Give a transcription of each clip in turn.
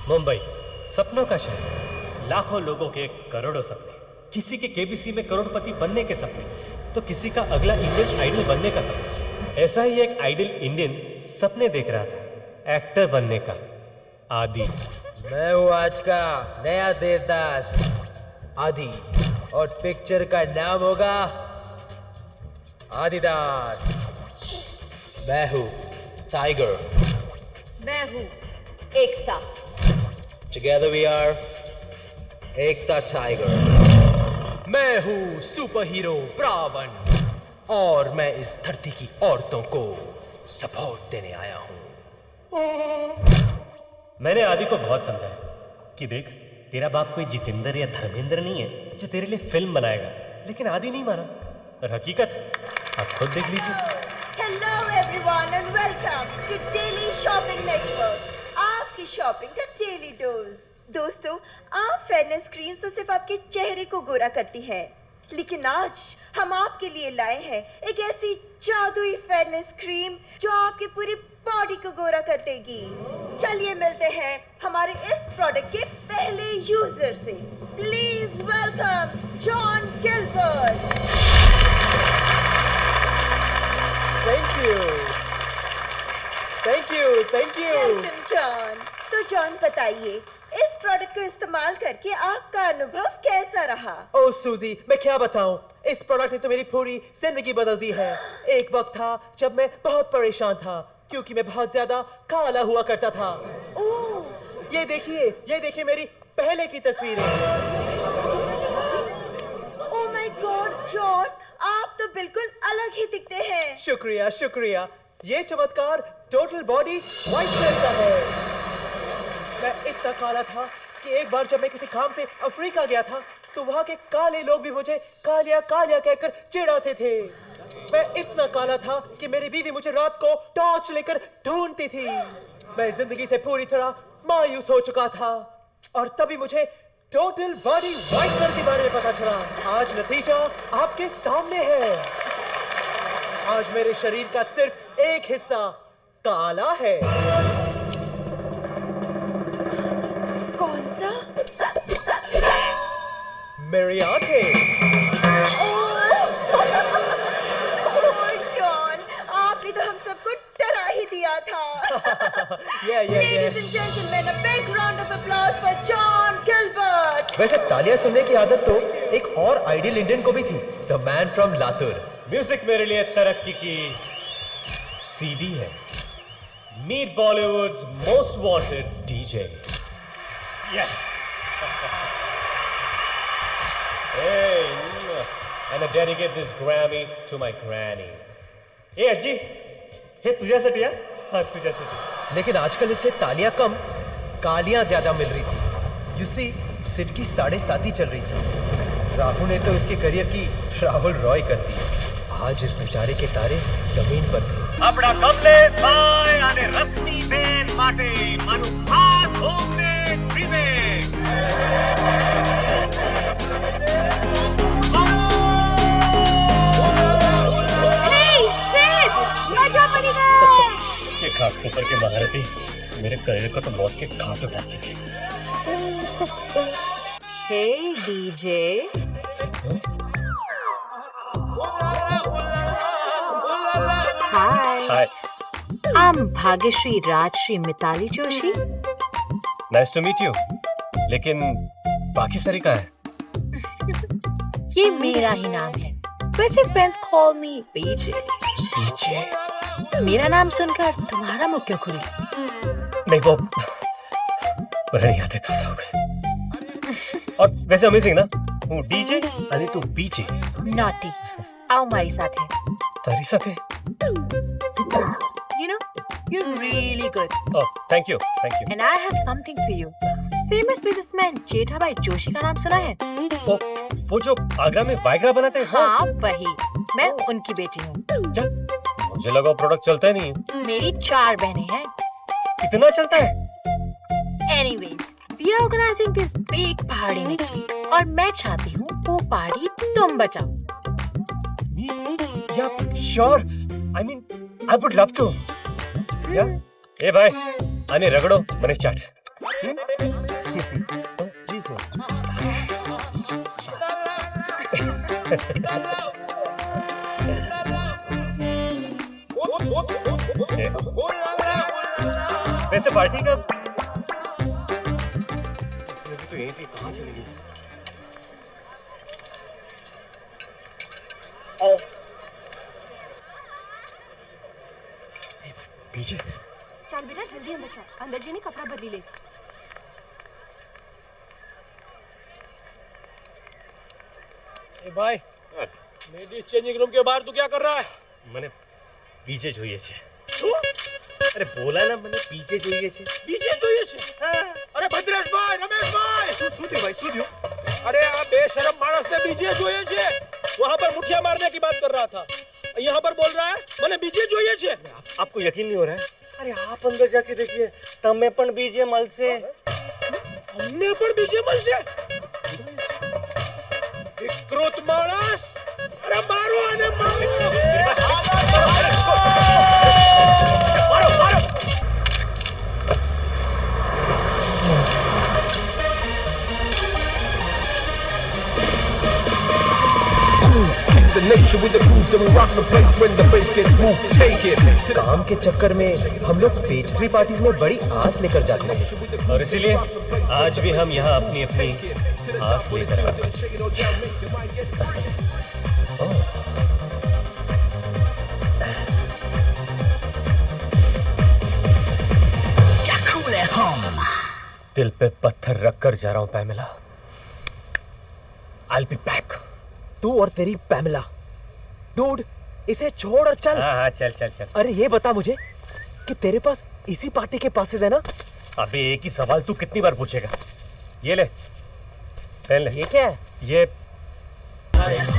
मुंबई सपनों का शहर, लाखों लोगों के करोड़ों सपने। किसी के केबीसी में करोड़पति बनने के सपने, तो किसी का अगला इंडियन आइडल बनने का सपना। ऐसा ही एक आइडल इंडियन सपने देख रहा था, एक्टर बनने का। आदि। मैं हूँ आज का नया देवदास आदि, और पिक्चर का नाम होगा आदिदास। मैं हूँ टाइगर। मैं हूँ Ekta. Together we are Ekta tiger. मैं हूँ सुपर हीरो ब्रावन, और मैं इस धरती की औरतों को सपोर्ट देने आया हूँ। मैंने आदि को बहुत समझाया कि देख, तेरा बाप कोई जितेंद्र या धर्मेंद्र नहीं है जो तेरे लिए फिल्म बनाएगा, लेकिन आदि नहीं माना। और हकीकत आप खुद देख लीजिए। Hello everyone and welcome to Daily Shopping Network, आपकी शॉपिंग का डेली डोज। दोस्तों, आप फेयरनेस क्रीम तो सिर्फ आपके चेहरे को गोरा करती है, लेकिन आज हम आपके लिए लाए हैं एक ऐसी जादुई फेयरनेस क्रीम जो आपकी पूरी बॉडी को गोरा कर देगी। चलिए मिलते हैं हमारे इस प्रोडक्ट के पहले यूजर से। Please welcome John Gilbert. Thank you, thank you, thank you. Welcome John. तो जॉन बताइए, इस प्रोडक्ट को इस्तेमाल करके आपका अनुभव कैसा रहा? ओ सूजी, मैं क्या बताऊं, इस प्रोडक्ट ने तो मेरी पूरी जिंदगी बदल दी है। एक वक्त था जब मैं बहुत परेशान था क्योंकि मैं बहुत ज्यादा काला हुआ करता था। ओह, ये देखिए मेरी पहले की तस्वीरें। ओह माय गॉड जॉन, आप तो बिल्कुल अलग ही दिखते हैं। शुक्रिया शुक्रिया। ये चमत्कार टोटल बॉडी व्हाइट कलर का है। मैं इतना काला था कि एक बार जब मैं किसी काम से अफ्रीका गया था तो वहां के काले लोग भी मुझे कालिया कालिया कहकर चिढ़ाते थे। मैं इतना काला था कि मेरी बीवी मुझे रात को टॉर्च लेकर ढूंढती थी। मैं जिंदगी से पूरी तरह मायूस हो चुका था, और तभी मुझे टोटल बॉडी व्हाइट कलर के बारे में पता चला। आज नतीजा आपके सामने है। आज मेरे शरीर का सिर्फ एक हिस्सा काला है। कौन सा? मेरी आंखें। ओह जॉन, आपने तो हम सबको डरा ही दिया था। Ladies and gentlemen, a big round of applause for John Gilbert. वैसे तालियां सुनने की आदत तो एक और आइडियल इंडियन को भी थी, the man from Latur. Music मेरे लिए तरक्की की सीडी है। Meet Bollywood's most wanted DJ. Hey, and I dedicate this Grammy to my granny. Hey अज्जी, हे तुझ्यासाठी यार, हाँ तुझ्यासाठी। लेकिन आजकल इससे तालियां कम, कालियां ज्यादा मिल रही थी। यू सी, सिट की 7:30 चल रही थी। राहुल ने तो इसके करियर की राहुल रॉय कर दी। आज इस बेचारे के तारे जमीन पर थे। આપણા કમલેશભાઈ અને રશ્મિબેન માટે મારું ખાસ હોમમેડ રીમેક। ये खास ऊपर के महारथी मेरे करियर को तो मौत के घाट उतार देंगे। Hey DJ. Hi. I'm Bhagyashree Rajshri Mitali Joshi. Nice to meet you. लेकिन बाकी सारी कहाँ है? ये मेरा ही नाम है। वैसे फ्रेंड्स कॉल मी बीजे। पीछे मेरा नाम सुनकर तुम्हारा मुंह क्यों खुली? नहीं, वो पुरानी यादें ताजा हो गई। और वैसे अमेजिंग ना, हूँ डीजे आणि तू बीजे। नॉटी, आओ हमारे साथ है। तारी साथे। You know, you're really good. Oh, thank you, thank you. And I have something for you. Famous businessman Jethabhai Joshi का नाम सुना है? वो जो आगरा में वाइग्रा बनाते हैं? हाँ, वही। मैं उनकी बेटी हूँ। क्या? मुझे लगा प्रोडक्ट चलता ही नहीं है। मेरी 4 बहनें हैं। इतना चलता है? Anyways, we are organizing this big party next week. और मैं चाहती हूँ वो पार्टी तुम बचाओ। Yeah, sure. I mean, I would love to. Yeah. ए भाई, आने रगड़ो, मने चाट। जी सर। वैसे पार्टी का तो यहीं थी, कहाँ चली गई? पीछे चल बेटा जल्दी अंदर चल, अंदर जाने कपड़ा बदली ले। ए भाई, लेडीज चेंजिंग रूम के बाहर तू क्या कर रहा है? मैंने पीछे જોઈએ છે। શું? अरे बोला ना मैंने पीछे જોઈએ છે। બીજે જોઈએ છે? અરે ભદ્રેશભાઈ, રમેશભાઈ, શું થયું ભાઈ, શું થયું? अरे આ બેશરમ માણસને બીજે જોઈએ છે। वहां पर मुठिया मारने की बात कर रहा था, यहाँ पर बोल रहा है मैंने बीजे જોઈએ છે। आपको यकीन नहीं हो रहा है? अरे आप अंदर जाके देखिए, तमे पण बीजे મળશે। हमने पर बीजे મળશે? વિકૃત માણસ, અરે મારો આને મારો। The nation with the groove, then we rock the place when the bass gets moved. Take it. काम के चक्कर में हम लोग पेस्ट्री पार्टीज में बड़ी आस लेकर जाते हैं, और इसीलिए आज भी हम यहाँ अपनी अपनी आस लेकर आए। दिल पे पत्थर रखकर जा रहा हूँ पैमिला। I'll be back। तू और तेरी पैमिला। डूड, इसे छोड़ और चल। हाँ चल चल चल। अरे ये बता मुझे कि तेरे पास इसी पार्टी के पासेस है ना? अबे एक ही सवाल तू कितनी बार पूछेगा? ये ले, पहन ले। ये क्या है? ये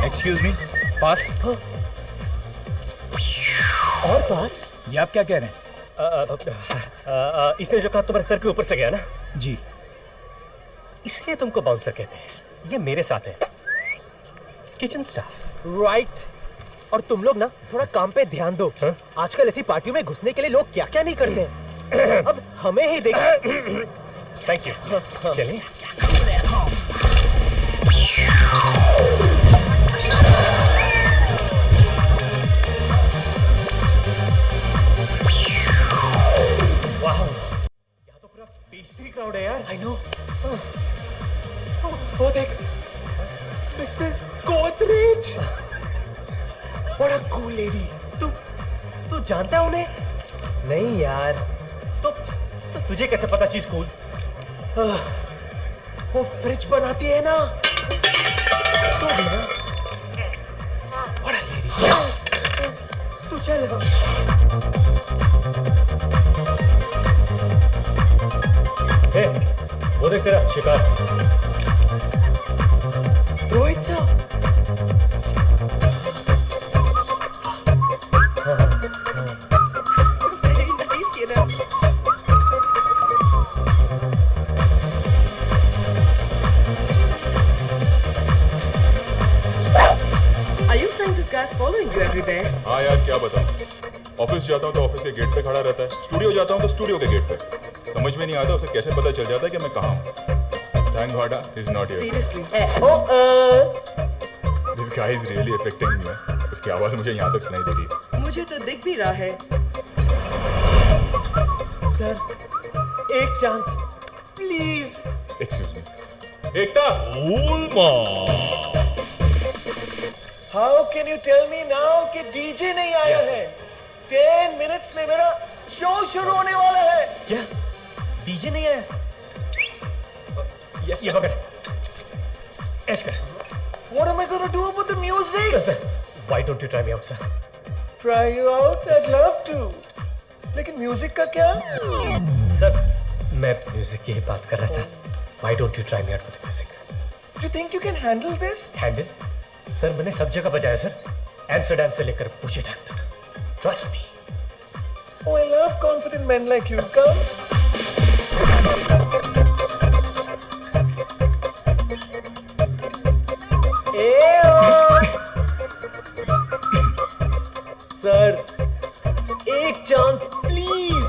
एक्सक्यूज मी, पास। और पास? ये आप क्या कह रहे हैं? इसने जो कहा तुम्हारे सर के ऊपर से गया ना, जी। इसलिए तुमको बाउंसर कहते हैं। ये मेरे साथ है, किचन स्टाफ। राइट। और तुम लोग ना थोड़ा काम पे ध्यान दो। हाँ? आजकल ऐसी पार्टियों में घुसने के लिए लोग क्या क्या नहीं करते हैं। अब हमें ही देख। Thank you. चलिए। वाह, यहाँ तो पूरा पेस्ट्री क्राउड है यार। I know. वो देख, Mrs Godrej. What a cool lady। तू जानता है उन्हें? नहीं यार, तो तुझे कैसे पता चीज कूल? वो फ्रिज बनाती है ना, तो भी ना। What a lady। तू चल। ए, वो देख तेरा शिकार। रोहित सा। Are you saying this guy's following you everywhere? हाँ यार क्या बताऊँ, ऑफिस जाता हूँ तो ऑफिस के गेट पे खड़ा रहता है, स्टूडियो जाता हूँ तो स्टूडियो के गेट पे। समझ में नहीं आता उसे कैसे पता चल जाता है कि मैं कहाँ हूँ। Thank God he's not here. Seriously? This guy is really affecting me. उसकी आवाज़ मुझे यहाँ तक सुनाई दे रही है। मुझे तो दिख भी रहा है। सर, एक chance please. Excuse me. Ekta. How can you tell me now कि डीजे नहीं आया है? 10 minutes में मेरा शो शुरू होने वाला है। क्या? डीजे नहीं आया? ये पकड़। ऐश कर। What am I gonna do about the music? Sir, why don't you try me out, sir? Try you out? I'd love to. लेकिन म्यूजिक का क्या? सर, मैं म्यूजिक की ही बात कर रहा था। Why don't you try me out for the music? You think you can handle this? Handle? Sir मैंने सब जगह बजाया सर, एम्स्टर्डम से लेकर पुशी डैम तक। Trust me. Oh, I love confident men like you. Come. Sir, एक chance please.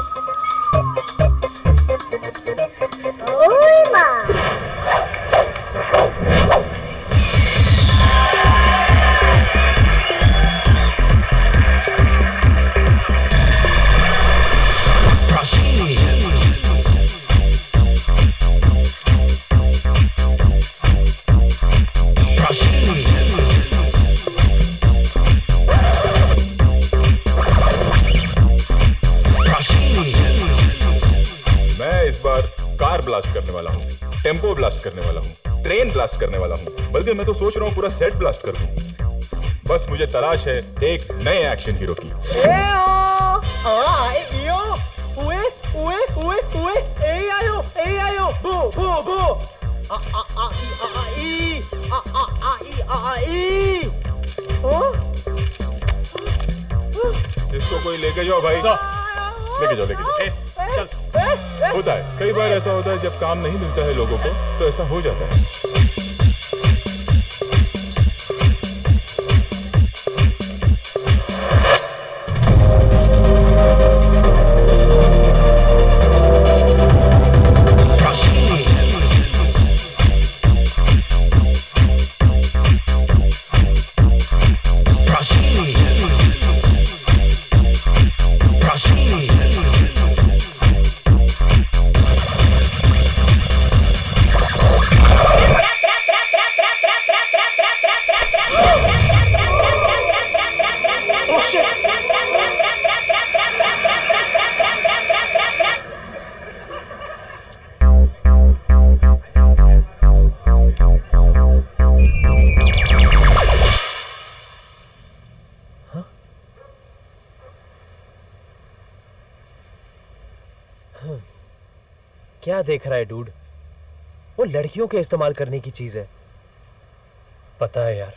Blast करने वाला हूँ, टेम्पो ब्लास्ट करने वाला हूँ, ट्रेन ब्लास्ट करने वाला हूँ, बल्कि मैं तो सोच रहा हूँ पूरा सेट ब्लास्ट कर दूँ। बस मुझे तलाश है एक नए एक्शन हीरो की। इसको कोई लेके जाओ भाई, लेके जाओ, लेके जाओ। होता है, कई बार ऐसा होता है जब काम नहीं मिलता है लोगों को तो ऐसा हो जाता है। क्या देख रहा है डूड? वो लड़कियों के इस्तेमाल करने की चीज है। पता है यार,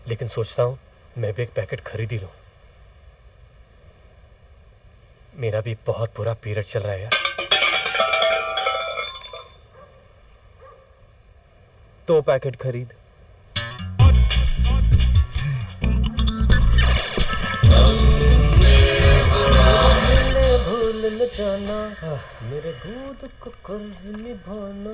लेकिन सोचता हूं मैं भी एक पैकेट खरीद ही लूं। मेरा भी बहुत बुरा पीरियड चल रहा है यार। तो पैकेट खरीद। मेरे दूध को कर्ज निभाना।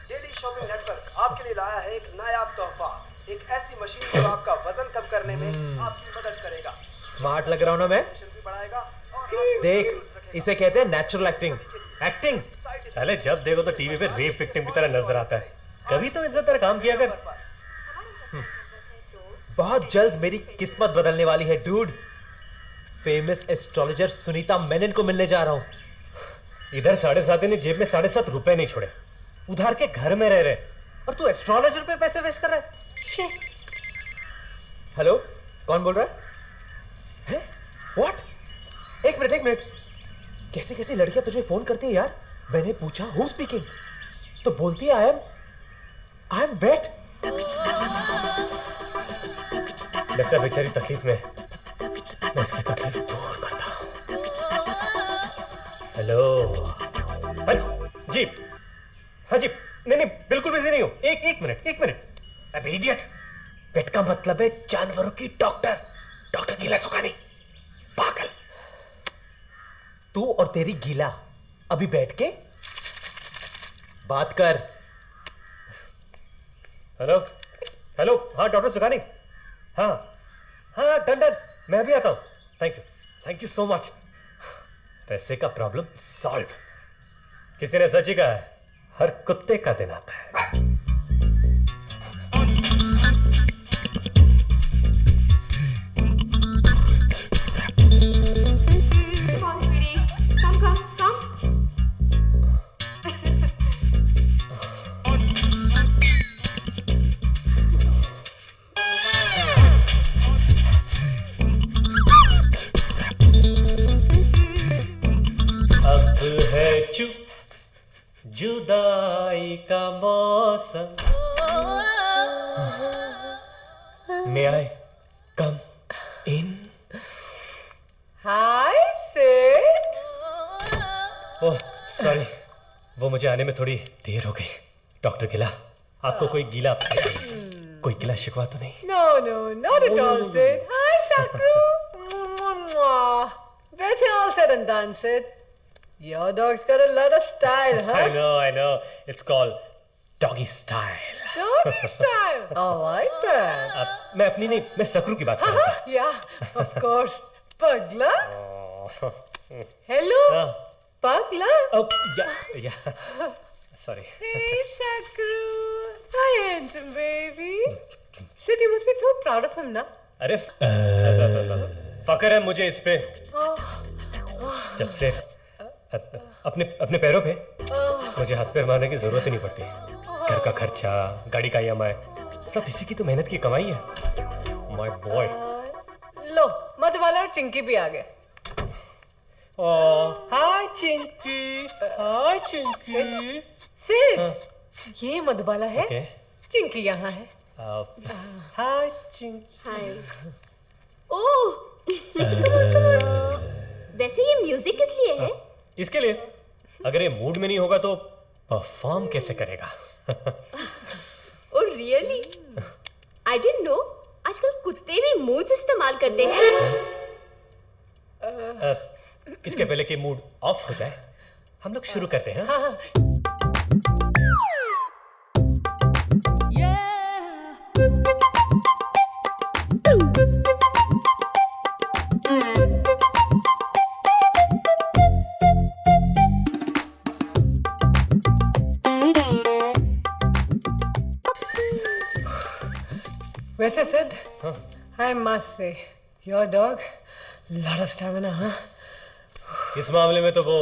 डेली शॉपिंग नेटवर्क आपके लिए लाया है एक नायाब तोहफा, एक ऐसी मशीन जो आपका वजन कम करने में आपकी मदद करेगा। स्मार्ट लग रहा हूं ना मैं? भी बढ़ाएगा और देख, इसे कहते हैं नेचुरल एक्टिंग। एक्टिंग? साले जब देखो तो टीवी पे रेप विक्टिम की तरह नजर आता है। कभी तो इज्जतदार काम किया कर। बहुत जल्द मेरी किस्मत बदलने वाली है dude. Famous astrologer Sunita Menon को मिलने जा रहा हूं। इधर 7.5 ने जेब में 7.5 रुपए नहीं छोड़े, उधार के घर में रह रहे, और तू एस्ट्रोलॉजर पे पैसे वेस्ट कर रहा है। हेलो, कौन बोल रहा है? व्हाट? एक मिनट। कैसे कैसे लड़कियां तुझे फोन करती है यार? मैंने पूछा हु स्पीकिंग, तो बोलती है आई एम वेट। लगता है बेचारी तकलीफ में, मैं इसकी तकलीफ दूर करता हूं। हेलो। हाँ जी, हाँ जी, नहीं बिल्कुल बिजी नहीं हूं। एक मिनट। अबे इडियट, वेट का मतलब है जानवरों की डॉक्टर गीला सुखानी। पागल। तू और तेरी गीला अभी बैठ के बात कर। हेलो, हाँ डॉक्टर सुखानी, हाँ डन, मैं अभी आता हूं। Thank you so much. पैसे का प्रॉब्लम सॉल्व। किसी ने सच ही कहा है, हर कुत्ते का दिन आता है। जुदाई का मौसम। May I come in? Hi Sid. Oh sorry, वो मुझे आने में थोड़ी देर हो गई। डॉक्टर गिला, आपको कोई गिला शिकवा तो नहीं? No, not at all, Sid. Hi, Sakru. That's all said and done, Sid. Your dog's got a lot of style, huh? I know. It's called doggy style. Doggy style. I like that. मैं अपनी नहीं, मैं सकरू की बात कर रहा था। Yeah, of course. Pagla. Hello. Pagla. Oh, yeah. Sorry. Hey, Sakru. Hi, handsome baby. Sid, you must be so proud of him, na? अरे फकर है मुझे इस पे, जब से अपने पैरों पे मुझे हाथ पैर मारने की जरूरत ही नहीं पड़ती। घर का खर्चा, गाड़ी का EMI, सब इसी की तो मेहनत की कमाई है। My boy. लो, मधुबाला और चिंकी भी आ गए। हाय चिंकी, हाय चिंकी। सिड, ये मधुबाला है, Okay. चिंकी यहाँ है। हाय चिंकी। हाय। ओह। वैसे ये म्यूजिक किस लिए है? इसके लिए, अगर ये मूड में नहीं होगा तो परफॉर्म कैसे करेगा? Oh really? I didn't know. आजकल कुत्ते भी मूड्स इस्तेमाल करते हैं। इसके पहले कि मूड ऑफ हो जाए, हम लोग शुरू करते हैं। हाँ। वैसे Sid, I must say, your dog, lot of stamina, हाँ? इस मामले में तो वो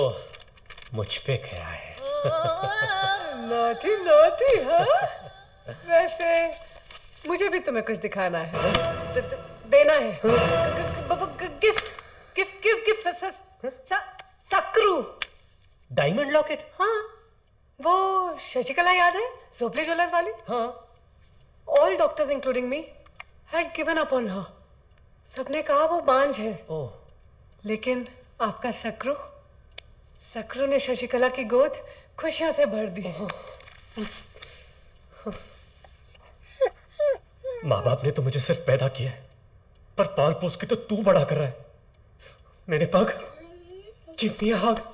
मुझ पे गया है। Naughty, naughty, हाँ? वैसे मुझे भी तुम्हें कुछ दिखाना है, देना है। गिफ्ट, सक्रू। Diamond locket? हाँ, वो शशिकला याद है, सोपली ज्वेलर्स वाली? हाँ। All doctors, including me, had given up on her. सबने कहा वो बांझ है। ओह। लेकिन आपका सक्रू ने शशिकला की गोद खुशियों से भर दी। माँ बाप ने तो मुझे सिर्फ पैदा किया है, पर पाल पोस के तो तू बड़ा कर रहा है। मेरे पग, गिव मी अ हग।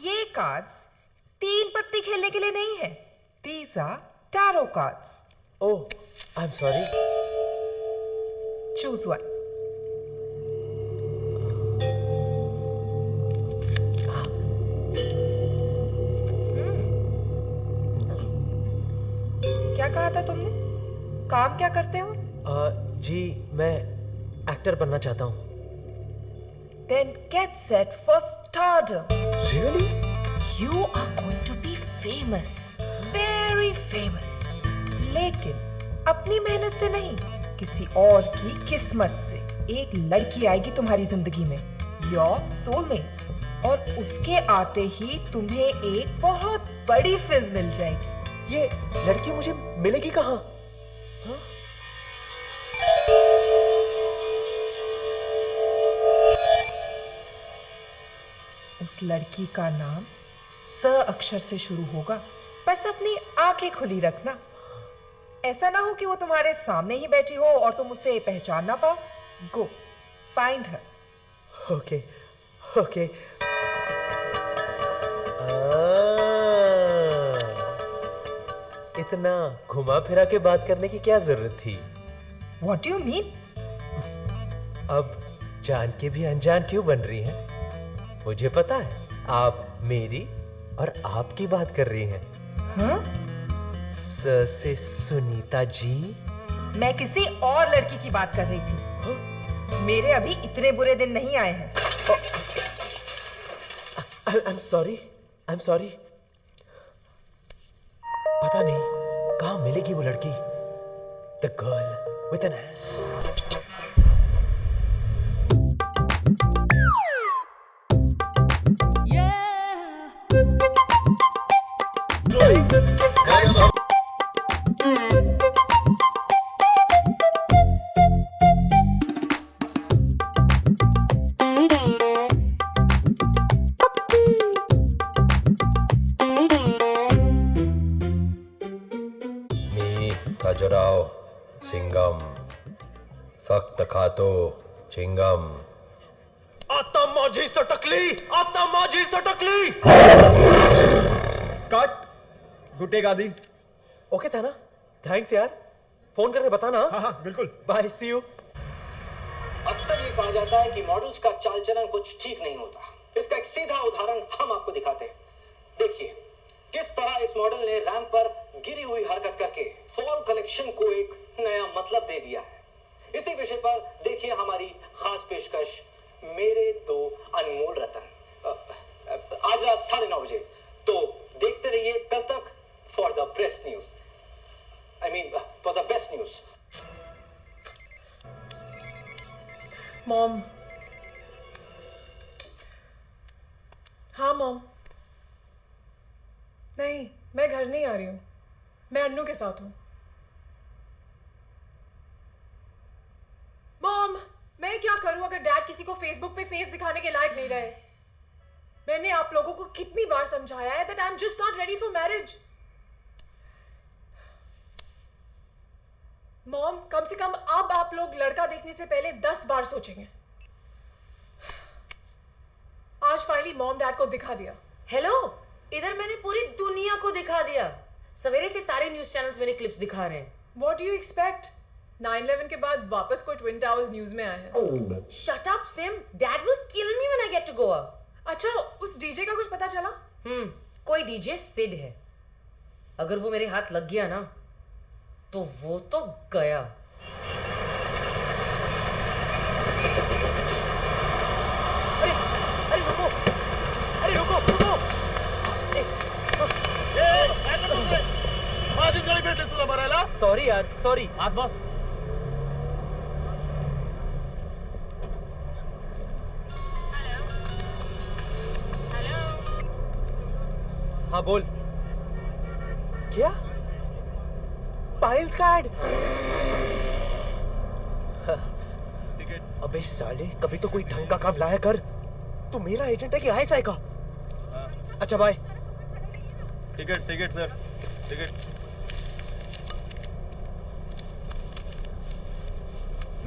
ये कार्ड्स 3 पत्ती खेलने के लिए नहीं है। These are tarot cards. Oh, I'm sorry. Choose one. क्या कहा था तुमने? काम क्या करते हो? जी मैं एक्टर बनना चाहता हूँ। Then get set for stardom. Really? You are going to be famous. Very famous. लेकिन अपनी मेहनत से नहीं, किसी और की किस्मत से एक लड़की आएगी तुम्हारी जिंदगी में, Your soulmate, और उसके आते ही तुम्हें एक बहुत बड़ी फिल्म मिल जाएगी। ये लड़की मुझे मिलेगी कहाँ? उस लड़की का नाम स अक्षर से शुरू होगा। बस अपनी आंखें खुली रखना। ऐसा ना हो कि वो तुम्हारे सामने ही बैठी हो और तुम उसे पहचान ना पाओ। Go find her. Okay okay. इतना घुमा फिरा के बात करने की क्या जरूरत थी? What do you mean? अब जान के भी अनजान क्यों बन रही हैं? मुझे पता है आप मेरी और आपकी बात कर रही हैं। हाँ? स से सुनीता जी। मैं किसी और लड़की की बात कर रही थी। मेरे अभी इतने बुरे दिन नहीं आए हैं। I'm sorry. पता नहीं कहाँ मिलेगी वो लड़की। The girl with an ass. Khajuraho Singham फक्त खातो चिंगम। आता माझी सटकली। Cut good day Gandhi. Okay था ना? थैंक्स यार, फोन करके बताना। हाँ बिल्कुल। Bye, see you. अक्सर ये कहा जाता है कि मॉडल्स का चाल चलन कुछ ठीक नहीं होता। इसका एक सीधा उदाहरण हम आपको दिखाते हैं। देखिए किस तरह इस मॉडल ने रैंप पर गिरी हुई हरकत करके फॉल कलेक्शन को एक नया मतलब दे दिया है। इसी विषय पर देखिए हमारी खास पेशकश, मेरे दो अनमोल रतन, आज रात 9:30 बजे। तो देखते रहिए कल तक for the best news, for the best news. Mom. हाँ मॉम। नहीं, मैं घर नहीं आ रही हूँ, मैं अन्नू के साथ हूँ। मॉम, मैं क्या करूँ अगर डैड किसी को फेसबुक पे फेस दिखाने के लायक नहीं रहे? मैंने आप लोगों को कितनी बार समझाया है that I'm just not ready for marriage. Mom, कम से कम अब आप लोग लड़का देखने से पहले 10 बार सोचेंगे। आज फाइनली मॉम डैड को दिखा दिया। हेलो, इधर मैंने पूरी दुनिया को दिखा दिया। सवेरे से सारे न्यूज चैनल्स मैंने क्लिप्स दिखा रहे हैं। What do you expect? 9/11 के बाद वापस कोई ट्विन टावर्स न्यूज में आए हैं। Shut up, Sim. Dad will kill me when I get to Goa. अच्छा, उस डीजे का कुछ पता चला? कोई डीजे सिड है। अगर वो मेरे हाथ लग गया ना, तो वो तो गया। अरे रुको, अरे रुको रुको। माझीच गाडी भेटली तुला भरायला? सॉरी यार, सॉरी। आत बस। हाँ बोल। क्या? पायल्स का ऐड? अबे साले, कभी तो कोई ढंग का काम लाया कर। तू मेरा एजेंट है कि आईएसआई का? अच्छा bye. Ticket ticket sir, ticket.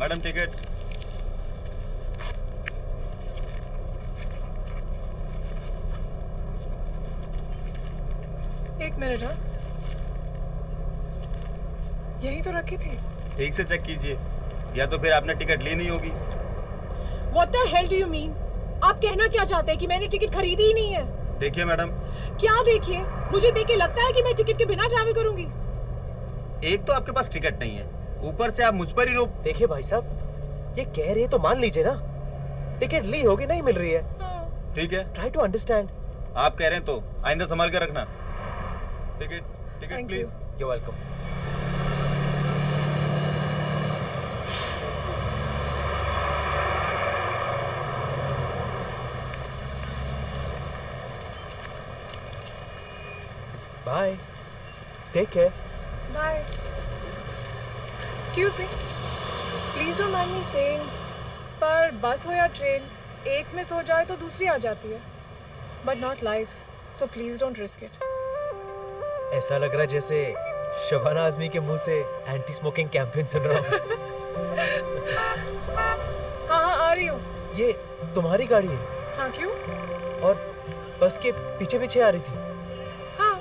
Madam ticket. एक मिनट। हाँ, यही तो रखी थी। ठीक से चेक कीजिए, या तो फिर आपने टिकट ली नहीं होगी। What the hell do you mean? आप कहना क्या चाहते हैं कि मैंने टिकट खरीदी ही नहीं है? देखिए मैडम। क्या देखिए? मुझे देख के लगता है कि मैं टिकट के बिना ट्रैवल करूंगी। एक तो आपके पास टिकट नहीं है, ऊपर से आप मुझ पर ही रोक। देखिए भाई साहब, ये कह रही है तो मान लीजिए ना। टिकट ली होगी, नहीं मिल रही है। ठीक है, ट्राई टू अंडरस्टैंड। आप कह रहे हैं तो आइंदा संभाल कर रखना। Ticket ticket please. You welcome. Bye, take care. Bye. Excuse me, please don't mind me saying, पर बस हो या ट्रेन, एक मिस हो जाए तो दूसरी आ जाती है, but not life, so please don't risk it. ऐसा लग रहा है जैसे शबाना आजमी के मुंह से एंटी स्मोकिंग कैंपेन सुन रहा हूँ। हाँ, आ रही हूँ। ये तुम्हारी गाड़ी है? हाँ, क्यों? और बस के पीछे पीछे आ रही थी? हाँ।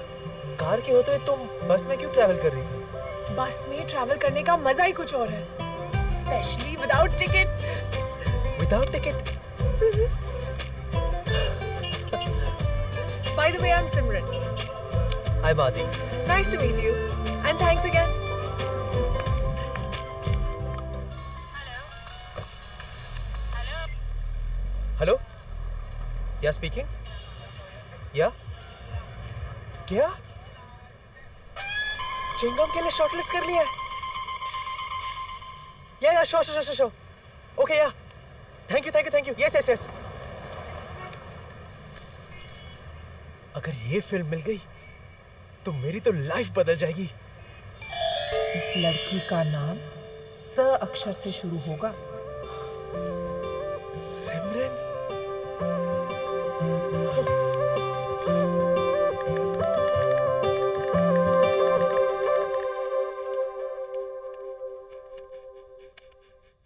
कार के होते हुए तुम बस में क्यों ट्रैवल कर रही थी? बस में ट्रैवल करने का मजा ही कुछ और है, specially without ticket. Without ticket? By the way, I'm Simran. I'm Adi. Nice to meet you. And thanks again. Hello? या स्पीकिंग? या? क्या? चिंगम के लिए शॉर्टलिस्ट कर लिया है? या शो। ओके या। Thank you. यस। अगर ये फिल्म मिल गई तो मेरी तो लाइफ बदल जाएगी। इस लड़की का नाम स अक्षर से शुरू होगा। सिमरन।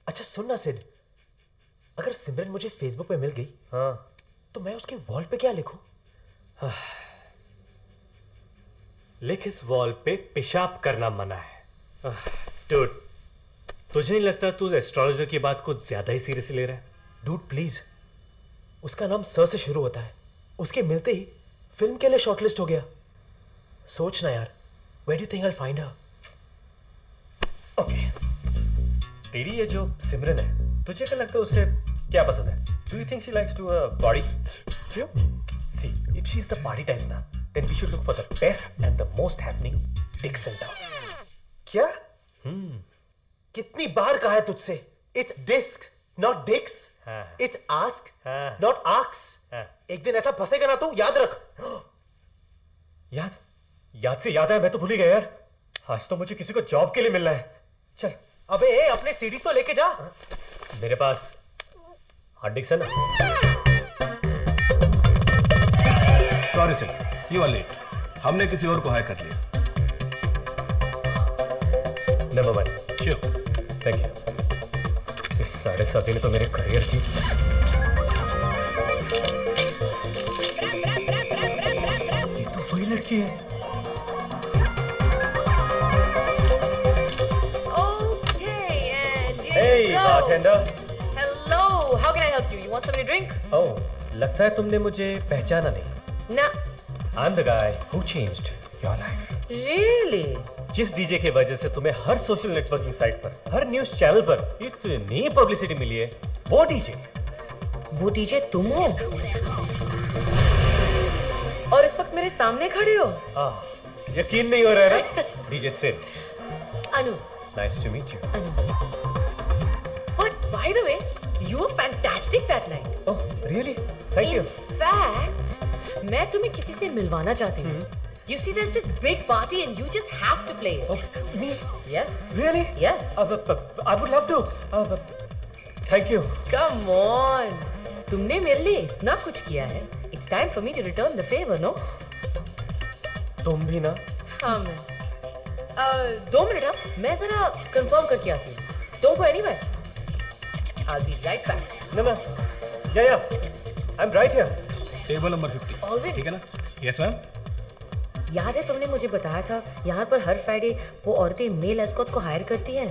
अच्छा सुन ना सिड, अगर सिमरन मुझे फेसबुक पे मिल गई, हाँ, तो मैं उसके वॉल पे क्या लिखूं? लिख इस वॉल पे पेशाब करना मना है। डूड, तुझे नहीं लगता तू एस्ट्रोलॉजर की बात कुछ ज्यादा ही सीरियसली ले रहा है? डूड प्लीज, उसका नाम स से शुरू होता है, उसके मिलते ही फिल्म के लिए शॉर्टलिस्ट हो गया। सोच ना यार, where do you think I will find her? Okay, तेरी ये जो सिमरन है, तुझे क्या लगता है उसे क्या पसंद है? Do you think she likes to body? क्यों? See, if she is the party types ना, then we should look for the best and the most happening dicks in town. क्या? कितनी बार कहा है तुझसे? It's disc not dicks, it's ask not ax. एक दिन ऐसा फंसेगा ना तू, याद रख। याद से याद है, मैं तो भूल ही गया यार। आज तो मुझे किसी को जॉब के लिए मिलना है। चल। अबे अपने सीडीज तो लेके जा। मेरे पास हार्ड डिस्क है ना। Sorry sir, you are late. हमने किसी और को हायर कर लिया। Never mind. Sure. Thank you. इस साढ़े साथी ने तो मेरे करियर की। ये तो वही लड़की है। Hey, bartender. Hello, how can I help you? You want something to drink? Oh, लगता है तुमने मुझे पहचाना नहीं। No. I'm the guy who changed your life. Really? जिस डीजे की वजह से तुम्हें हर सोशल नेटवर्किंग साइट पर, हर न्यूज चैनल पर इतनी पब्लिसिटी मिली है, वो डीजे तुम हो? और इस वक्त मेरे सामने खड़े हो? यकीन नहीं हो रहा है ना? DJ Sid. Anu. Nice to meet you. But by the way, you were fantastic that night. Oh, really? Thank you. In fact, मैं तुम्हें किसी से मिलवाना चाहती हूँ। You see, there's this big party and you just have to play it. Oh, me? Yes. Really? Yes. I would love to. Thank you. Come on. तुमने मेरे लिए इतना कुछ किया है. It's time for me to return the favor, no? तुम भी ना? हाँ मैं। 2 मिनट हाँ, मैं जरा कंफर्म करके आती हूँ। Don't go anywhere. I'll be right back. No. Yeah. I'm right here. Table number 50। Already? ठीक है ना? Yes ma'am. याद है तुमने मुझे बताया था यहाँ पर हर फ्राइडे वो औरतें मेल एस्कॉट्स को हायर करती हैं।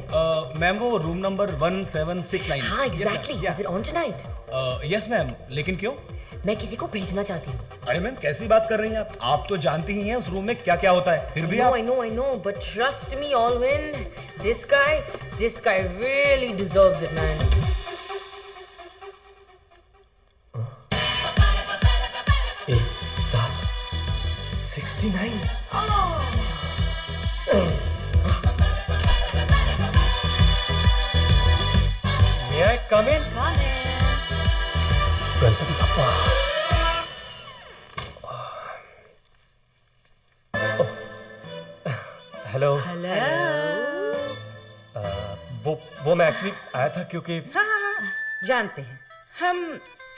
मैम वो रूम नंबर 1769। हाँ exactly. Is it on tonight? Yes ma'am, लेकिन क्यों? मैं किसी को भेजना चाहती हूँ। अरे मैम कैसी बात कर रही हैं आप तो जानती ही हैं उस रूम में क्या क्या होता है, फिर भी आप। I know, but trust me, Alvin, this guy really deserves it, man. एक साथ 69। May I come in? Ganpati Bappa. Hello. वो मैं एक्चुअली आया था क्योंकि हाँ, जानते हैं, हम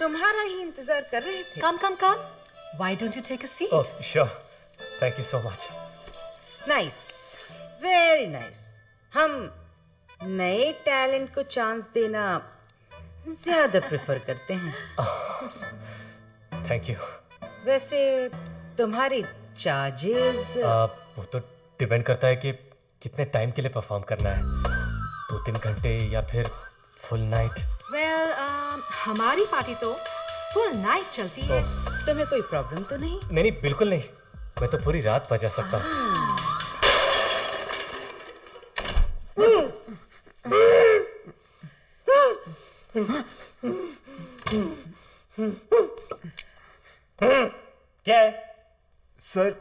तुम्हारा ही इंतजार कर रहे थे। Come. Why don't you take a seat? Oh, sure. Thank you so much. Nice, very nice. हम नए टैलेंट को चांस देना ज्यादा प्रेफर करते हैं। Thank you. वैसे तुम्हारे चार्जेस? वो तो डिपेंड करता है कि कितने टाइम के लिए परफॉर्म करना है, 2-3 घंटे या फिर फुल नाइट। Well, हमारी पार्टी तो फुल नाइट चलती है। तुम्हें कोई प्रॉब्लम तो नहीं? नहीं, बिल्कुल नहीं। मैं तो पूरी रात बजा सकता हूँ। क्या है? सर,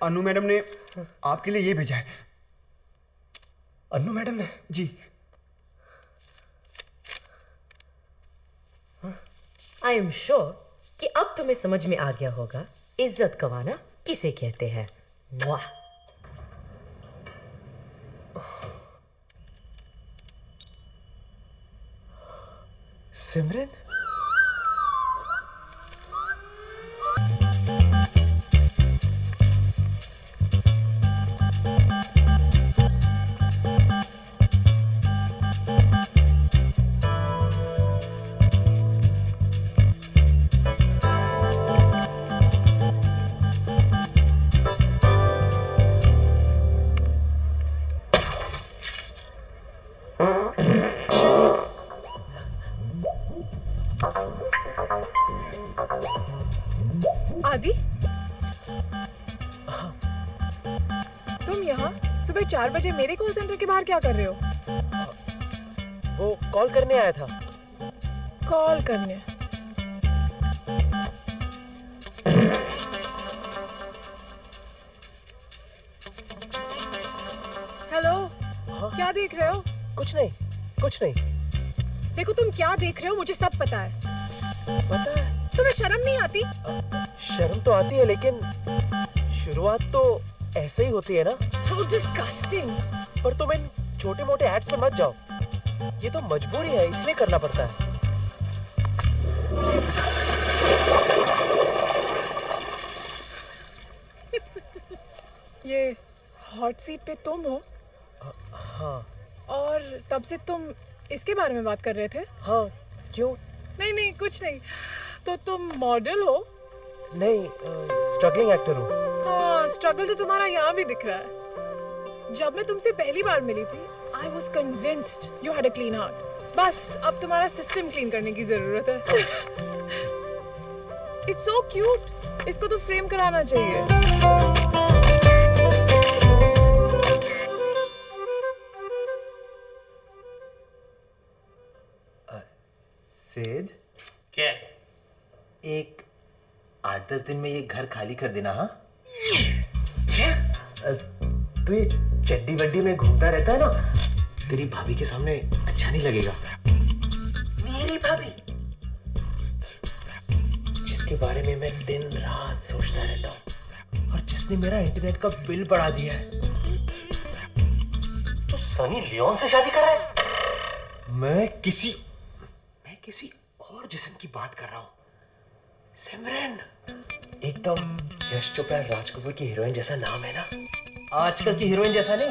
अनु मैडम ने आपके लिए ये भेजा है। अनु मैडम ने? जी। I am sure कि अब तुम्हें समझ में आ गया होगा इज्जत गंवाना किसे कहते हैं। सिमरन? यहाँ सुबह 4 बजे मेरे कॉल सेंटर के बाहर क्या कर रहे हो? वो कॉल करने आया था। कॉल करने? हेलो, क्या देख रहे हो? कुछ नहीं, कुछ नहीं। देखो तुम क्या देख रहे हो मुझे सब पता है। पता है? तुम्हें शर्म नहीं आती? शर्म तो आती है, लेकिन शुरुआत तो ऐसे ही होती है ना। How disgusting! पर तुम इन छोटे मोटे एड्स पे मत जाओ। ये तो मजबूरी है, इसलिए करना पड़ता है। ये हॉट सीट पे तुम हो? हाँ। और तब से तुम इसके बारे में बात कर रहे थे? हाँ, क्यों? नहीं नहीं, कुछ नहीं। तो तुम मॉडल हो? नहीं, स्ट्रगलिंग एक्टर हूँ। हाँ, स्ट्रगल तो तुम्हारा यहाँ भी दिख रहा है। जब मैं तुमसे पहली बार मिली थी, I was convinced you had a clean heart. बस अब तुम्हारा सिस्टम क्लीन करने की जरूरत है। It's so cute. इसको तो फ्रेम कराना चाहिए। सिद, क्या? एक 8-10 दिन में ये घर खाली कर देना। हाँ, तू ये चड्डी वड्डी में घूमता रहता है ना, तेरी भाभी के सामने अच्छा नहीं लगेगा। मेरी भाभी, जिसके बारे में मैं दिन रात सोचता रहता हूँ और जिसने मेरा इंटरनेट का बिल बढ़ा दिया है। तो सनी लियोन से शादी कर रहा है? मैं किसी और जिस्म की बात कर रहा हूँ। सिमरन, एकदम यश चोपड़ा राज कपूर की हीरोइन जैसा नाम है ना, आजकल की हीरोइन जैसा नहीं।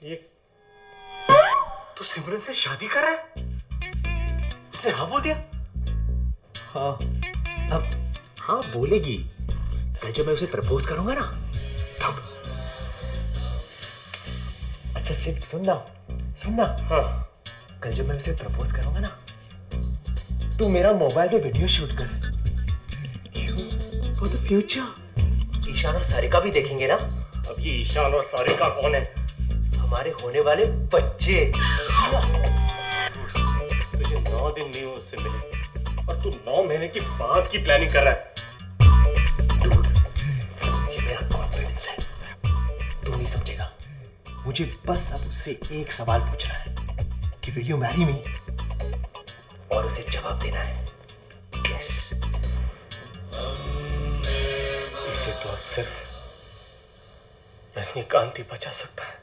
ये तू सिमरन से शादी कर रहा है? उसने हाँ बोल दिया? हाँ, अब हाँ बोलेगी। कल जब मैं उसे प्रपोज करूंगा ना, तब। अच्छा सिर्फ सुनना। हाँ। कल जब मैं उसे प्रपोज करूंगा ना, तू मेरा मोबाइल पे वीडियो शूट कर। For the future. ईशान और सारिका भी देखेंगे ना। अब ये ईशान और सारिका कौन है? हमारे होने वाले बच्चे। तुझे 9 दिन नहीं हुए उससे मिले और तू 9 महीने की बाद की प्लानिंग कर रहा है। डूड, ये मेरा कॉन्फिडेंस है, तू नहीं समझेगा। मुझे बस अब उससे एक सवाल पूछना है कि विल यू मैरी मी, और उसे जवाब देना है यस। इसे तो अब सिर्फ रजनीकांत ही बचा सकता है।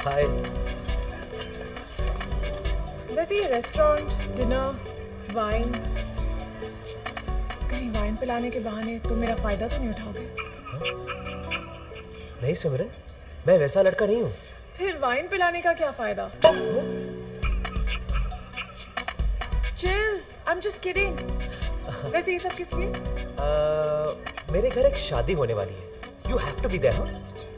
हाय। वैसे ये रेस्टोरेंट, डिनर, वाइन, कहीं वाइन पिलाने के बहाने तुम मेरा फायदा तो नहीं उठाओगे? नहीं सिमरन, मैं वैसा लड़का नहीं हूँ। फिर वाइन पिलाने का क्या फायदा? Chill, I am just kidding. वैसे ये सब किस लिए? मेरे घर एक शादी होने वाली है। You have to be there. हाँ,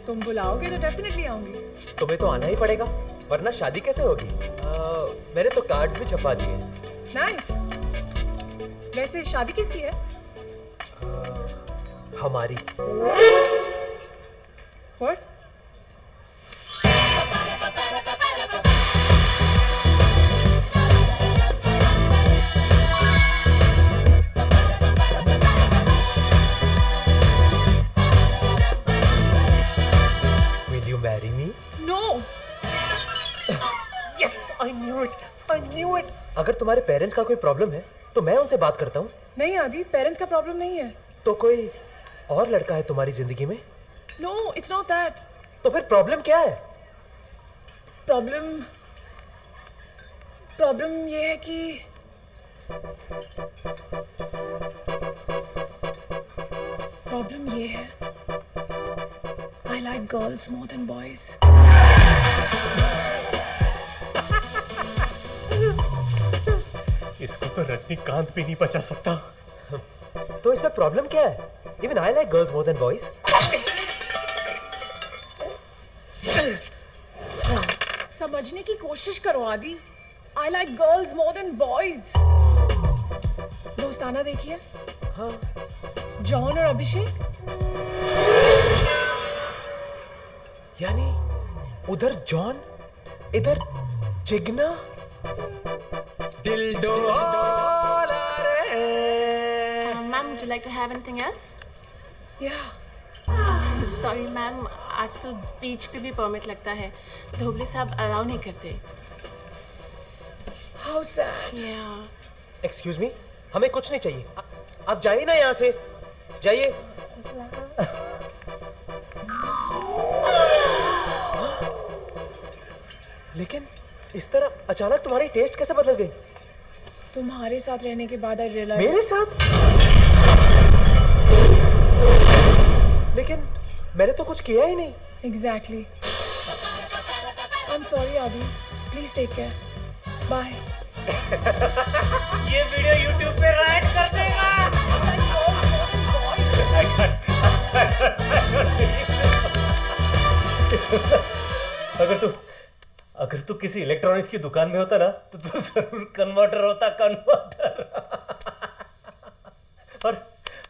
तुम बुलाओगे तो डेफिनेटली आऊंगी। तुम्हें तो आना ही पड़ेगा, वरना शादी कैसे होगी? मैंने तो कार्ड्स भी छपवा दिए। नाइस। वैसे शादी किसकी है? हमारी। What? Will you marry me? No. Yes, I knew it. I knew it. अगर तुम्हारे पेरेंट्स का कोई प्रॉब्लम है तो मैं उनसे बात करता हूँ। नहीं आदि, पेरेंट्स का प्रॉब्लम नहीं है। तो कोई और लड़का है तुम्हारी जिंदगी में? No, it's not that. तो फिर प्रॉब्लम क्या है? प्रॉब्लम ये है कि प्रॉब्लम ये है I I like girls more than boys. इसको तो रजनीकांत भी नहीं बचा सकता। तो इसमें प्रॉब्लम क्या है? Even I like girls more than boys. समझने की कोशिश करो आदि। I like girls more than boys. दोस्ताना देखिए। हाँ। जॉन और अभिषेक। यानी उधर जॉन, इधर जिग्ना। दिलडो ma'am, would you like to have anything else? Yeah. Sorry ma'am, आजकल बीच पे भी परमिट लगता है, धोबले साहब अलाउ नहीं करते। How sad. Yeah. Excuse me, हमें कुछ नहीं चाहिए। आप जाइए ना यहाँ से, जाइए। लेकिन इस तरह अचानक तुम्हारी टेस्ट कैसे बदल गई? तुम्हारे साथ रहने के बाद I realized. मेरे साथ? लेकिन मैंने तो कुछ किया ही नहीं। Exactly. I'm sorry आदि. Please take care. Bye. ये वीडियो YouTube पे राइट कर देगा। अगर तू किसी इलेक्ट्रॉनिक्स की दुकान में होता ना तो तू जरूर कन्वर्टर होता, कन्वर्टर।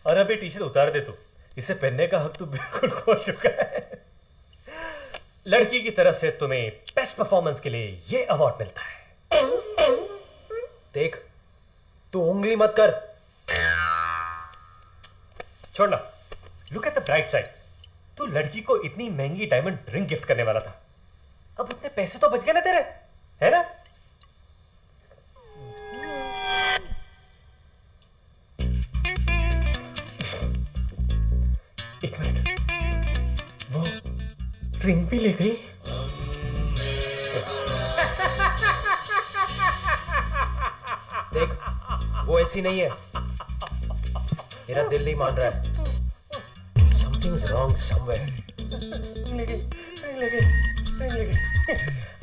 और अभी टी शर्ट उतार दे तू, इसे पहनने का हक तू बिल्कुल खो चुका है। लड़की की तरफ से तुम्हें बेस्ट परफॉर्मेंस के लिए ये अवार्ड मिलता है। देख, तू उंगली मत कर। छोड़ना। Look at the bright side. तू लड़की को इतनी महंगी डायमंड रिंग गिफ्ट करने वाला था, अब उतने पैसे तो बच गए ना तेरे, है ना? एक मिनट, वो रिंग भी ले गई। देख, वो ऐसी नहीं है। मेरा दिल नहीं मान रहा है। Something's wrong somewhere.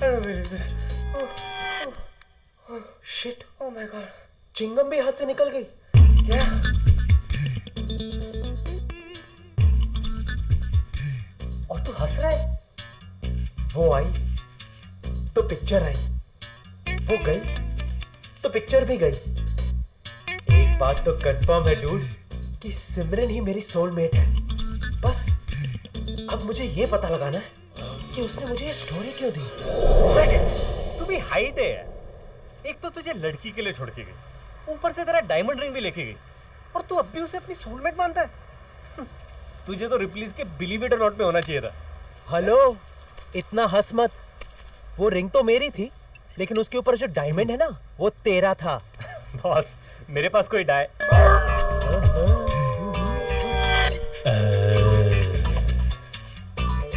I don't believe this. Shit. Oh my god. Chingam भी हाथ से निकल गई। क्या? और तू हंस रहा है? वो आई तो पिक्चर आई, वो गई तो पिक्चर भी गई। एक बात तो कंफर्म है डूड कि सिमरन ही मेरी सोलमेट है। बस अब मुझे ये पता लगाना है कि उसने मुझे ये स्टोरी क्यों दी। तू भी हाइट है। एक तो तुझे लड़की के लिए छोड़ के गई, ऊपर से तेरा डायमंड रिंग भी लेके गई, और तू अब भी उसे अपनी सोलमेट मानता है। तुझे तो रिप्लीज के बिलीव इट और नॉट में होना चाहिए था। हेलो, इतना हंस मत। वो रिंग तो मेरी थी, लेकिन उसके ऊपर जो डायमंड है ना, वो तेरा था। बॉस, मेरे पास कोई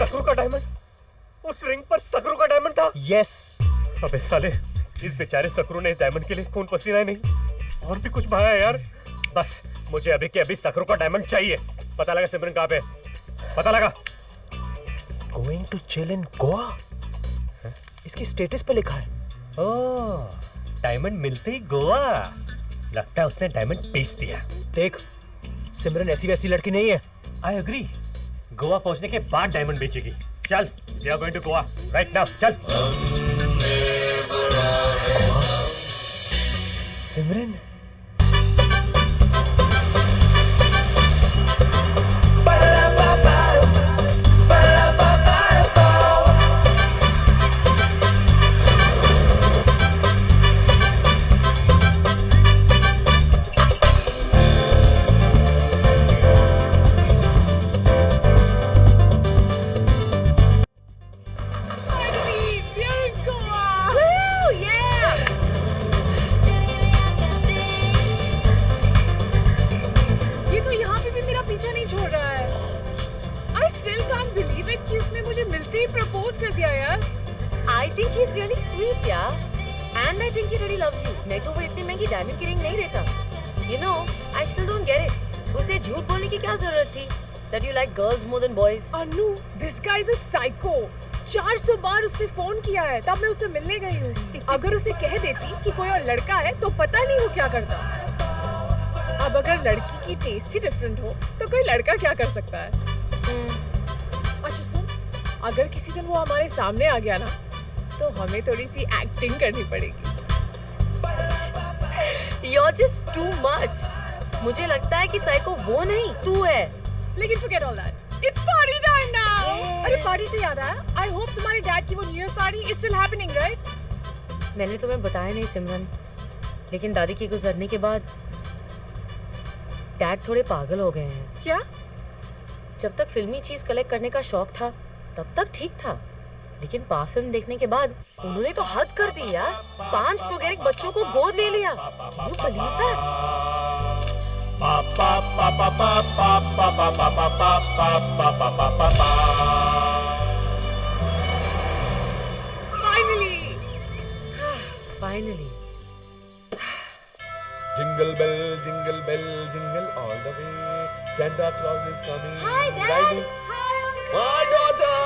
सकरू का डायमंड? उस रिंग पर सकरू का डायमंड था? यस। अबे साले, इस बेचारे सकरू ने इस डायमंड के लिए खून पसीना ही नहीं और भी कुछ बहाया है यार। बस मुझे अभी के अभी सकरू का डायमंड चाहिए। पता लगा सिमरन कहाँ पे, पता लगा। Going to chill in Goa, इसकी स्टेटस पे लिखा है। ओह, डायमंड मिलते ही गोवा। लगता है उसने डायमंड बेच दिया। देख, सिमरन ऐसी वैसी लड़की नहीं है। I agree. गोवा पहुंचने के बाद डायमंड बेचेगी। चल, we are going to Goa right now. चल। सिमरन, नहीं देता। You know, I still don't get it. उसे झूठ बोलने की क्या जरूरत थी? that you like girls more than boys? Anu, this guy is a psycho. 400 बार उसने फोन किया है, तब मैं उससे मिलने गई हूँ। अगर उसे कह देती कि कोई और लड़का है, तो पता नहीं वो क्या करता। अब अगर लड़की की टेस्ट ही डिफरेंट हो, तो कोई लड़का क्या कर सकता है? अच्छा सुन, अगर किसी दिन वो हमारे सामने आ गया ना, तो हमें थोड़ी सी एक्टिंग करनी पड़ेगी। You're just too much. मुझे लगता है कि साइको वो नहीं, तू है। लेकिन forget all that. It's party time now. अरे पार्टी से याद आया, I hope तुम्हारे डैड की वो new year party is still happening, right? मैंने तुम्हें बताया नहीं सिमरन, लेकिन दादी के गुजरने के बाद डैड थोड़े पागल हो गए हैं। क्या? जब तक फिल्मी चीज कलेक्ट करने का शौक था, तब तक ठीक था, लेकिन पा फिल्म देखने के बाद उन्होंने तो हद कर दी यार। 5 प्रोगेरिक बच्चों को गोद ले लिया। Can you believe that? Finally! Finally. Jingle bell, jingle bell, jingle all the way. Santa Claus is coming. Hi, Dad. Riding. My daughter.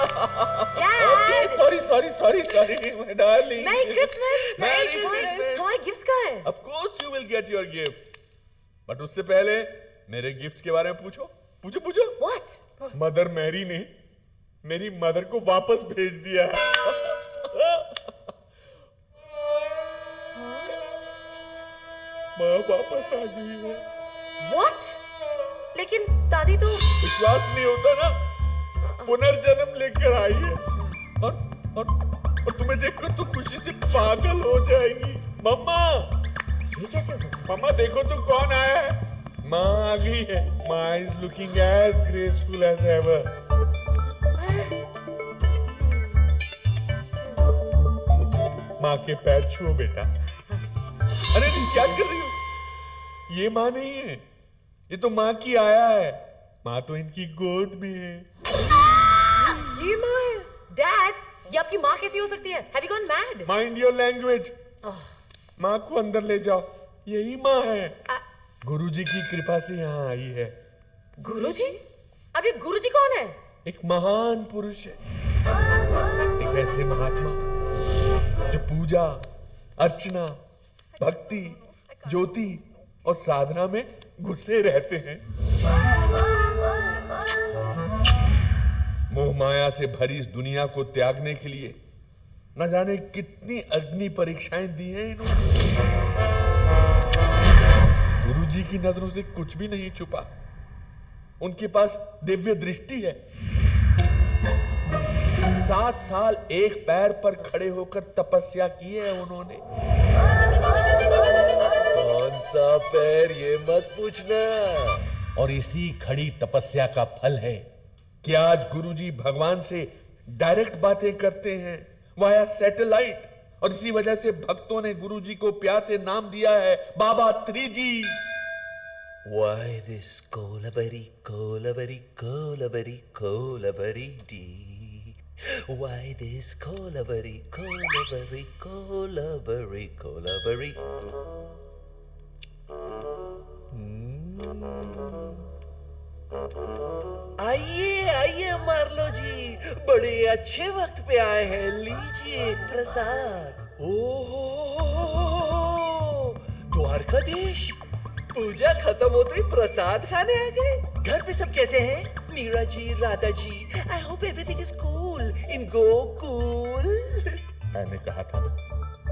Dad. Okay, sorry, my darling. Merry Christmas. Merry Christmas. हमारे gifts कहाँ हैं? Of course you will get your gifts. But उससे पहले मेरे gift के बारे में पूछो। What? मदर मैरी ने मेरी मदर को वापस भेज दिया है। माँ वापस आ गई है। What? लेकिन दादी तो विश्वास नहीं होता ना, पुनर्जन्म लेकर आई है और तुम्हें देखकर तो खुशी से पागल हो जाएगी। मम्मा, ये कैसे हो सकता है? मम्मा देखो तो कौन आया है। माँ आ गई है। माँ is looking as graceful as ever. माँ के पैर छुओ बेटा। अरे तुम क्या कर रही हो? ये माँ नहीं है, ये तो माँ की आया है। माँ तो इनकी गोद में है। ये माँ है? डैड, ये आपकी माँ कैसी हो सकती है? Have you gone mad? Mind your language. माँ को अंदर ले जाओ, यही माँ है। गुरुजी की कृपा से यहाँ आई है। गुरुजी? अब ये गुरुजी कौन है? एक महान पुरुष है, एक ऐसे महात्मा जो पूजा, अर्चना, भक्ति, ज्योति और साधना में घुसे रहते हैं। मोह माया से भरी इस दुनिया को त्यागने के लिए न जाने कितनी अग्नि परीक्षाएं दी हैं इन्होंने। गुरुजी की नजरों से कुछ भी नहीं छुपा। उनके पास दिव्य दृष्टि है। 7 साल एक पैर पर खड़े होकर तपस्या की है उन्होंने। कौन सा पैर ये मत पूछना। और इसी खड़ी तपस्या का फल है कि आज गुरुजी भगवान से डायरेक्ट बातें करते हैं वाया सैटेलाइट, और इसी वजह से भक्तों ने गुरुजी को प्यार से नाम दिया है बाबा 3G। Why this Kolavari, Kolavari, Kolavari, Kolavari dee? Why this Kolavari, Kolavari, Kolavari, Kolavari? आइए आइए मार्लो जी, बड़े अच्छे वक्त पे आए हैं। लीजिए प्रसाद। ओह, द्वारकाधीश, पूजा खत्म होते ही प्रसाद खाने आ गए। घर पे सब कैसे हैं? Meera ji, Radha ji, I hope everything is cool in Gokul. मैंने कहा था ना,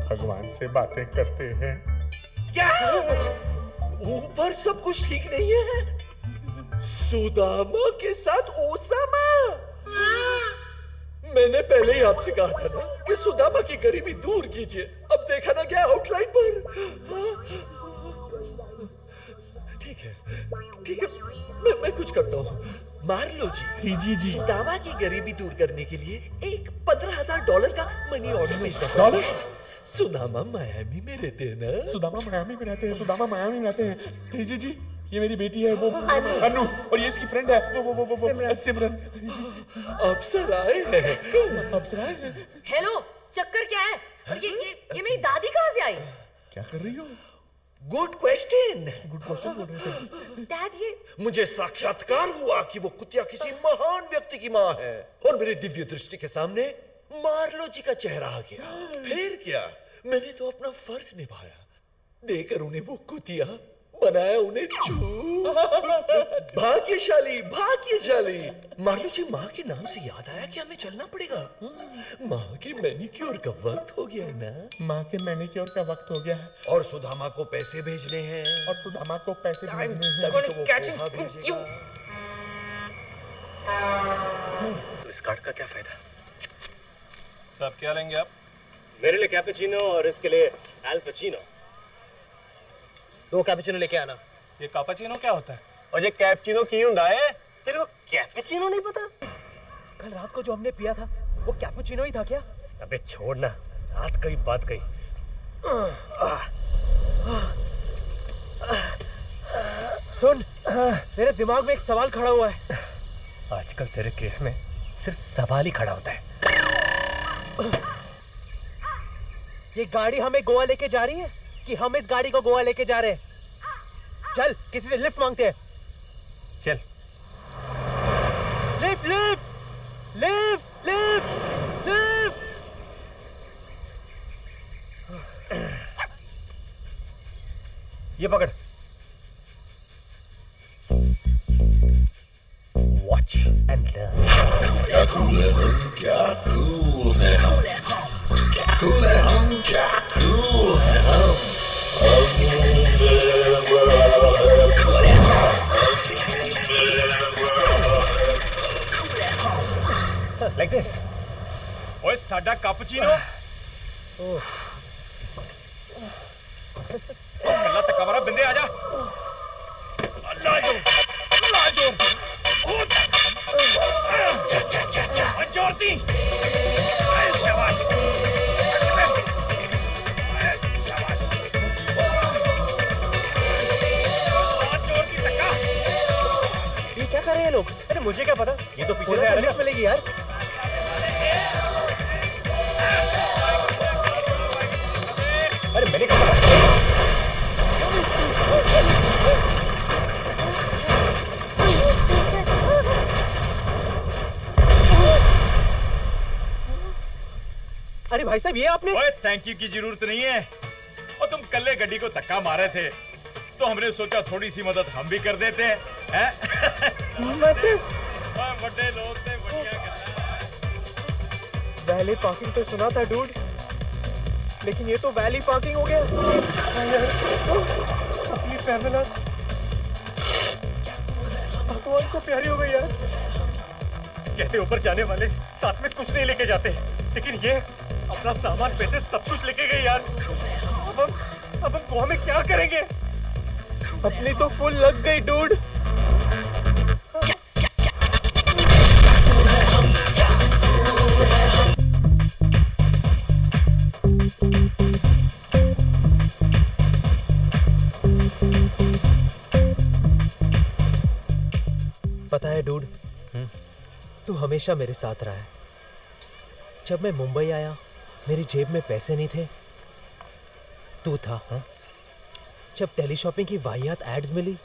भगवान से बातें करते हैं। क्या ऊपर सब कुछ ठीक नहीं है? सुदामा के साथ ओसामा? मैंने पहले ही आपसे कहा था ना कि सुदामा की गरीबी दूर कीजिए। अब देखा ना क्या आउटलाइन पर। ठीक है, मैं कुछ करता हूँ। मार्लो जी, जी। सुदामा की गरीबी दूर करने के लिए एक $15,000 का मनी ऑर्डर भेजना। डॉलर? सुदामा मायामी में रहते हैं ना? सुदामा मायामी में रहते हैं। 3G जी, ये मेरी बेटी है, वो अनु, और ये इसकी फ्रेंड है, वो सिमरन। अप्सराएं हैं। हेलो, चक्कर क्या है? और ये मेरी दादी कहाँ से आई? क्या कर रही हो? Good question. डैड ये मुझे साक्षात्कार हुआ कि वो कुतिया किसी महान व्यक्ति की माँ है और मेरी दिव्य दृष्टि के सामने मार्लो जी का चेहरा आ गया। फिर क्या, मैंने तो अपना फर्ज निभाया, देकर उन्हें वो कुतिया बनाया उन्हें चू। भाग्यशाली भाग्यशाली। मार्लो जी, माँ के नाम से याद आया कि हमें चलना पड़ेगा। माँ के मैनिक्योर का वक्त हो गया है ना। माँ के मैनिक्योर का वक्त हो गया है और सुदामा को पैसे भेजने हैं। और सुदामा को पैसे भेजने हैं। तभी तो वो पोहा भेजेगा। तो इस कार्ड का क्या फायदा? साहब क्या लेंगे आप? मेरे लिए कैपुचिनो और इसके लिए एल पचीनो। 2 कैपुचिनो लेके आना। ये कापाचिनो क्या होता है? और ये कैपुचिनो की हुंदा है? तेरे को कैपुचिनो नहीं पता? कल रात को जो हमने पिया था वो कैपुचिनो ही था क्या? अबे छोड़ ना, रात कई बात कही। सुन, मेरे दिमाग में एक सवाल खड़ा हुआ है। आजकल तेरे केस में सिर्फ सवाल ही खड़ा होता है। ये गाड़ी हमें गोवा लेके जा रही है कि हम इस गाड़ी को गोवा लेके जा रहे हैं? चल, किसी से लिफ्ट मांगते हैं। चल। Lift lift lift lift lift. ये पकड़। Watch and learn. क्या कूल है हम, क्या कूल है हम, क्या कूल है हम, क्या कूल है हम। Like this. ओए साडा कापुचिनो। कल्ला तक कमरा बिंदे आजा। अल्लाह जो। जोरती। शाबाश। ये क्या कर रहे हैं लोग? अरे मुझे क्या पता, ये तो पीछे से आ रहे लिफ्ट मिलेगी यार। अरे मैंने कहा पता। अरे भाई साहब, ये आपने? ओए थैंक यू की जरूरत नहीं है। और तुम कल्ले गड्डी को धक्का मारे थे तो हमने सोचा थोड़ी सी मदद हम भी कर देते हैं। बड़े लोग थे, बढ़िया वैली पार्किंग तो सुना था डूड, लेकिन ये तो वैली पार्किंग हो गया। अपनी पैमेला भगवान को प्यारी हो गई यार। कहते ऊपर जाने वाले साथ में कुछ नहीं लेके जाते, लेकिन ये अपना सामान पैसे सब कुछ लेके गए यार। अब हम गोवा में क्या करेंगे? अपनी तो फुल लग गई डूड। पता है डूड, तू हमेशा मेरे साथ रहा है। जब मैं मुंबई आया, मेरी जेब में पैसे नहीं थे, तू था। जब टेली शॉपिंग की वाहियात एड्स मिली,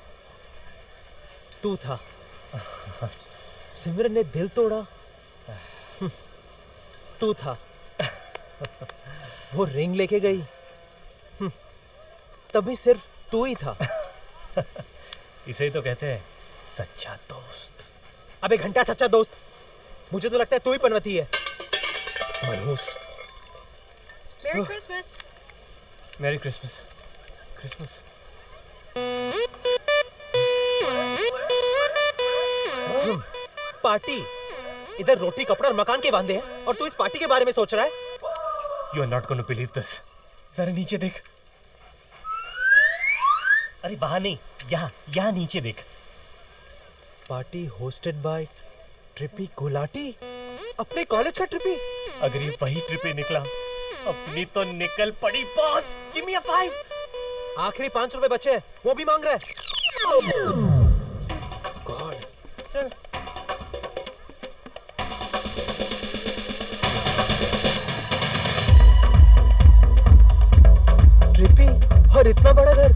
तू था। सिमरन ने दिल तोड़ा, तू था। वो रिंग लेके गई, तभी सिर्फ तू ही था। इसे ही तो कहते हैं सच्चा दोस्त। अबे घंटा सच्चा दोस्त, मुझे तो लगता है तू ही पनवती है। मनहूस। Merry Christmas. Merry Christmas. Christmas. Party. इधर रोटी कपड़ा और मकान के बांधे हैं और तू इस पार्टी के बारे में सोच रहा है? You are not going to believe this. जरा नीचे देख। अरे वहां नहीं, यहाँ नीचे देख। Party hosted by trippy Gulati. अपने कॉलेज का ट्रिपी। अगर ये वही ट्रिपी निकला, अपनी तो निकल पड़ी बॉस। Give me a 5. आखिरी 5 रुपए बचे हैं, वो भी मांग रहा है। गॉड। चल। ट्रिपी और इतना बड़ा घर।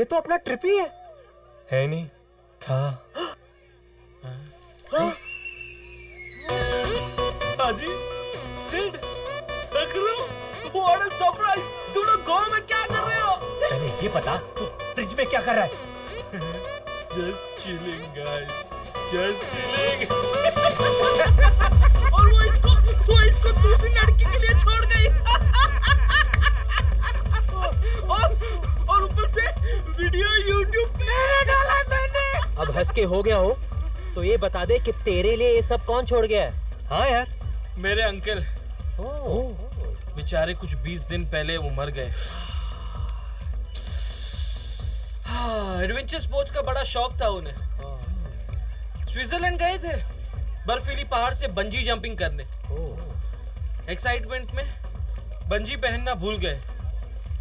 ये तो अपना ट्रिप ही है नहीं था। हाजी सिड सकरो व्हाट अ सरप्राइज। तुम लोग गोवा में क्या कर रहे हो? पहले ये बता तू फ्रिज में क्या कर रहा है? Just chilling guys, just chilling. और वो इसको दूसरी लड़की के लिए छोड़ गई। और ऊपर से वीडियो YouTube पे डाला मैंने। अब हंस के हो गया हो तो ये बता दे कि तेरे लिए ये सब कौन छोड़ गया है? हाँ यार, मेरे अंकल बेचारे कुछ 20 दिन पहले वो मर गए। एडवेंचर स्पोर्ट्स का बड़ा शौक था उन्हें। स्विट्जरलैंड गए थे बर्फीली पहाड़ से बंजी जंपिंग करने। एक्साइटमेंट में बंजी पहनना भूल गए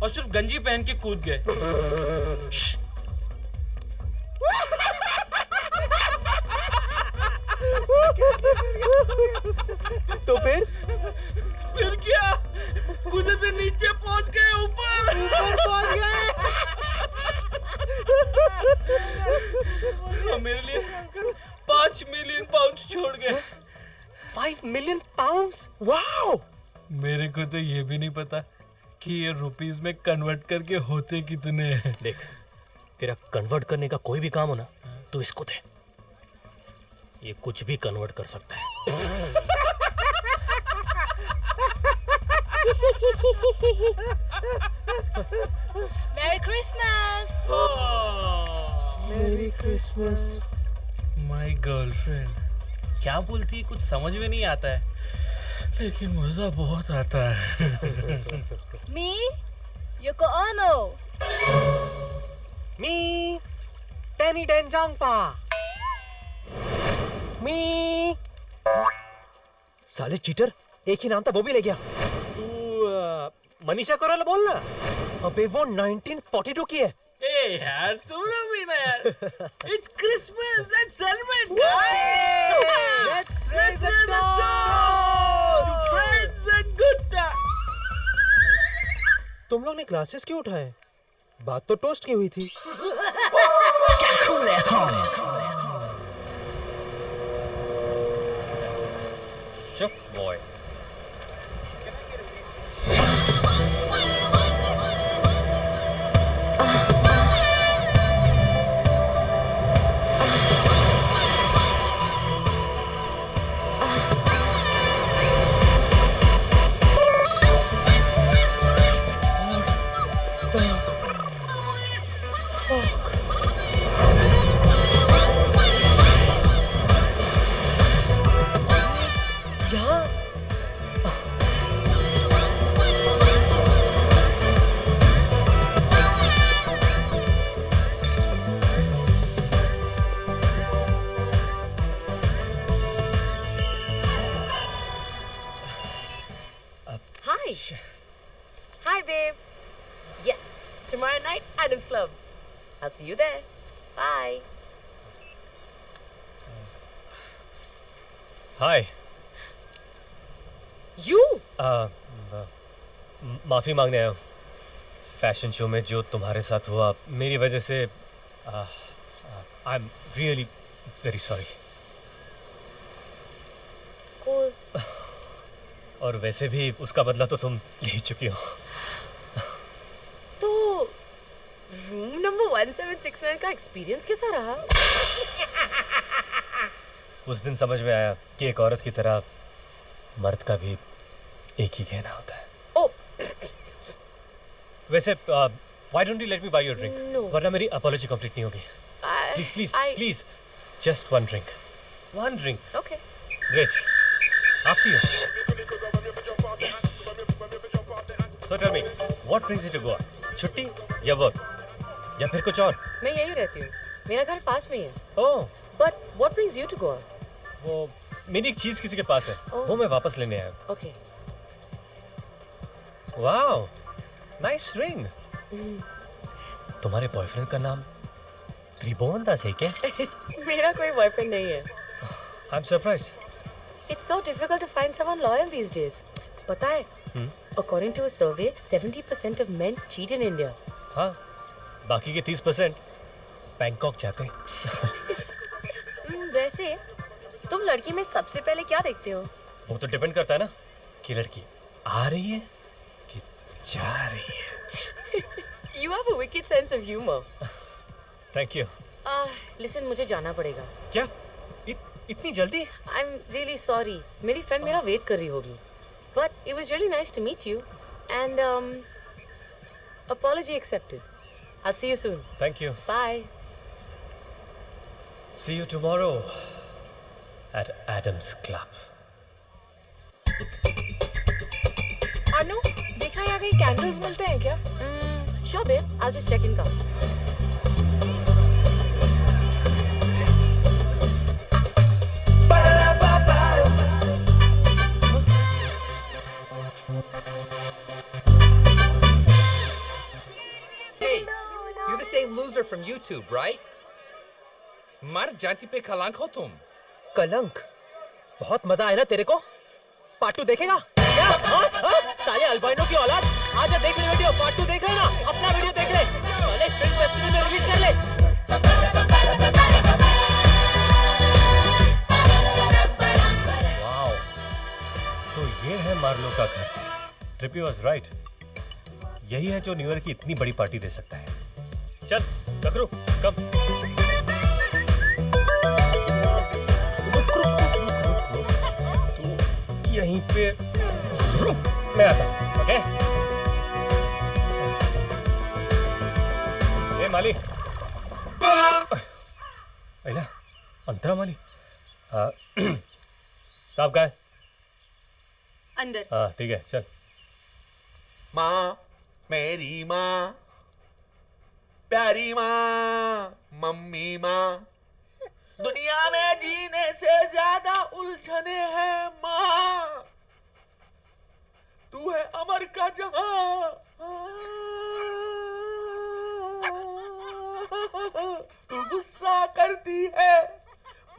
और सिर्फ गंजी पहन के कूद गए। तो फिर क्या? कूदे से नीचे पहुंच गए, ऊपर पहुंच गए। मेरे लिए 5 मिलियन पाउंड छोड़ गए। 5 मिलियन पाउंड्स? वाओ! मेरे को तो ये भी नहीं पता कि ये रुपीस में कन्वर्ट करके होते कितने हैं। देख, तेरा कन्वर्ट करने का कोई भी काम हो ना तो इसको दे, ये कुछ भी कन्वर्ट कर सकता है। Merry Christmas! Merry Christmas. My girlfriend क्या बोलती है कुछ समझ में नहीं आता है, लेकिन मजा बहुत आता है। Me, Yoko Ono. Me, Danny Denjangpa. Me. साले चीटर, एक ही नाम था वो भी ले गया। तू मनीषा कोइराला बोलना। अबे वो 1942 की है। ए यार तुम लोग भी ना यार। It's Christmas, let's celebrate guys. Let's raise a toast to friends and good times. तुम लोग ने ग्लासेस क्यों उठाए? बात तो टोस्ट की हुई थी। चुप boy. Hi, babe. Yes, tomorrow night, Adam's Club. I'll see you there. Bye. Hi. You? माफी मांगने आया हूँ। फैशन शो में जो तुम्हारे साथ हुआ मेरी वजह से I'm really very sorry. Cool. और वैसे भी उसका बदला तो तुम ले ही चुकी हो। तो रूम नंबर 1769 का एक्सपीरियंस कैसा रहा? उस दिन समझ में आया कि एक औरत की तरह मर्द का भी एक ही कहना होता है। Oh. वैसे why don't you let me buy you a drink? No. वरना मेरी apology complete नहीं होगी। Please, just one drink. One drink. Okay. Great. After you. Yes. So tell me, what brings you to Goa? छुट्टी या work या फिर कुछ और? मैं यही रहती हूँ। मेरा घर पास में ही है। Oh. But what brings you to Goa? वो मेरी एक चीज किसी के पास है। वो मैं वापस लेने आया हूँ। Okay. Wow. Nice ring. तुम्हारे बॉयफ्रेंड का नाम त्रिभुवन दास है क्या? मेरा कोई बॉयफ्रेंड नहीं है। I'm surprised. It's so difficult to find someone loyal these days. पता है? According to a survey, 70% of men cheat in India. हाँ, बाकी के 30% बैंकॉक जाते हैं। वैसे तुम लड़की में सबसे पहले क्या देखते हो? वो तो डिपेंड करता है ना कि लड़की आ रही है कि जा रही है। You have a wicked sense of humor. Thank you. Listen, मुझे जाना पड़ेगा। क्या? इतनी जल्दी? I'm really sorry. मेरी फ्रेंड मेरा वेट कर रही होगी। But it was really nice to meet you. And apology accepted. I'll see you soon. Thank you. Bye. See you tomorrow at Adam's Club. अनु, देखा यहाँ कहीं कैंडल्स मिलते हैं क्या? Sure, babe. I'll just check in come. Hey, you're the same loser from YouTube, right? मर जाति पे कलंक हो तुम। कलंक? बहुत मजा आया ना तेरे को? पार्ट 2 देखेगा? क्या? साले अल्बाइनो की औलाद, आजा देख ले वीडियो, पार्ट 2 देख लेना, अपना वीडियो देख ले, साले फिल्म फेस्टिवल में रिलीज कर ले। वाओ, तो ये है मार्लो का घर। ट्रिपी वाज राइट, यही है जो न्यू ईयर की इतनी बड़ी पार्टी दे सकता है। चल सकरू, कम। यहीं पे रुक, मैं आता हूँ, ओके? ए माली, अला, अंतरा माली, साहब का है? अंदर। हाँ ठीक है, चल। माँ, मेरी माँ, प्यारी माँ, मम्मी माँ, दुनिया में जीने से ज्यादा उलझने हैं माँ, तू है अमर का जहां, तू गुस्सा करती है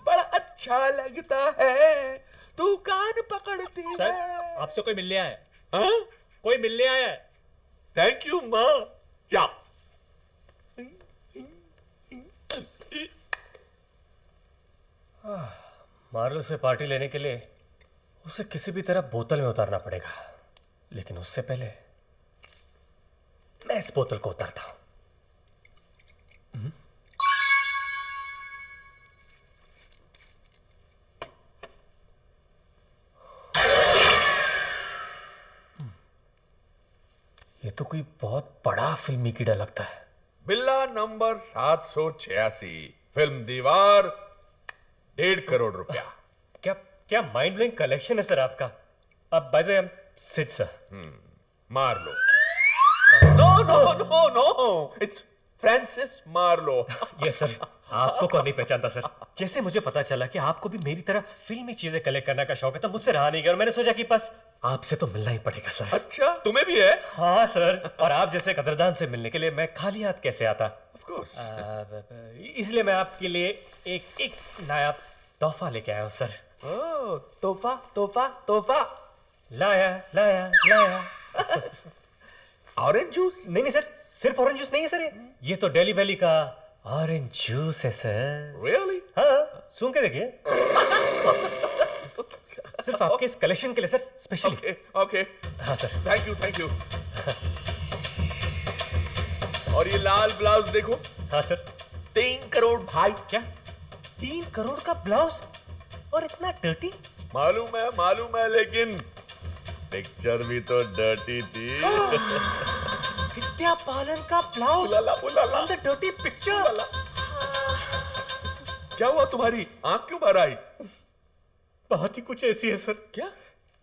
बड़ा अच्छा लगता है, तू कान पकड़ती है। सर, आपसे कोई मिलने आया है। हाँ? कोई मिलने आया है। थैंक यू माँ। जा। मार्लो से पार्टी लेने के लिए उसे किसी भी तरह बोतल में उतारना पड़ेगा, लेकिन उससे पहले मैं इस बोतल को उतारता हूं। ये तो कोई बहुत बड़ा फिल्मी कीड़ा लगता है। बिल्ला नंबर 786, फिल्म दीवार, 1.5 करोड़ रुपया। क्या क्या माइंड ब्लोइंग कलेक्शन है सर आपका। अब by the way, I am Sid sir. Marlo. No no no no, it's Francis Marlo. Yes sir, आपको कौन नहीं पहचानता सर। जैसे मुझे पता चला कि आपको भी मेरी तरह फिल्मी चीजें कलेक्ट करने का शौक है, तो मुझसे रहा नहीं गया और मैंने सोचा कि बस आपसे तो मिलना ही पड़ेगा सर। अच्छा, तुम्हें भी है? हाँ सर, और आप जैसे कदरदान से मिलने के लिए मैं खाली हाथ कैसे आता। Of course. इसलिए मैं आपके लिए एक नायाब तोहफा लेके आया हूँ सर। ओह, तोहफा तोहफा तोहफा। लाया लाया लाया। Orange juice? नहीं सर, सिर्फ ऑरेंज जूस नहीं है सर, ये तो दिल्ली वैली का ऑरेंज जूस है सर। रियली? हाँ, सूंघ के देखिए। सिर्फ आपके इस कलेक्शन के लिए सर, स्पेशली। ओके। हाँ sir. Thank you thank you. और ये लाल ब्लाउज देखो। हाँ सर। 3 करोड़ भाई। क्या 3 करोड़ का ब्लाउज और इतना डर्टी? मालूम है, लेकिन पिक्चर भी तो डर्टी थी। विद्या बालन का blouse from the dirty picture. क्या हुआ, तुम्हारी आंख क्यों भर आई? बात ही कुछ ऐसी है सर। क्या?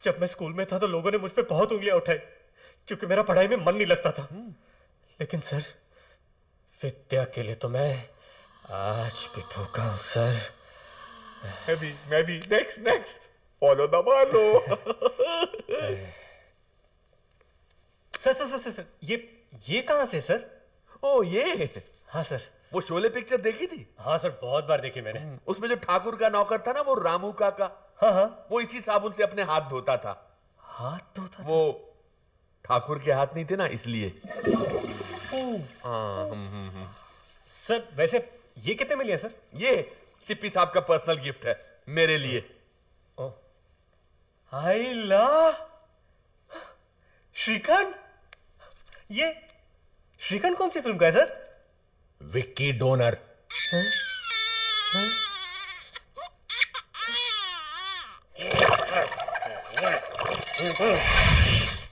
जब मैं स्कूल में था तो लोगों ने मुझ पे बहुत उंगलियां उठाई, क्योंकि मेरा पढ़ाई में मन नहीं लगता था। लेकिन सर, विद्या के लिए तो मैं आज भी भूखा हूं सर। मैं भी। Next follow the Marlo. Sir, ये कहां से सर? ओ ये? हाँ सर। वो शोले पिक्चर देखी थी? हाँ सर, बहुत बार देखी मैंने। उसमें जो ठाकुर का नौकर था ना, वो रामू काका। हाँ, वो इसी साबुन से अपने हाथ धोता था। हाथ धोता था? वो ठाकुर के हाथ नहीं थे ना, इसलिए। सर वैसे ये कितने में लिया सर? ये सिप्पी साहब का पर्सनल गिफ्ट है मेरे लिए। आई ला श्रीकांत, ये श्रीकांत कौन सी फिल्म का है सर? विक्की डोनर।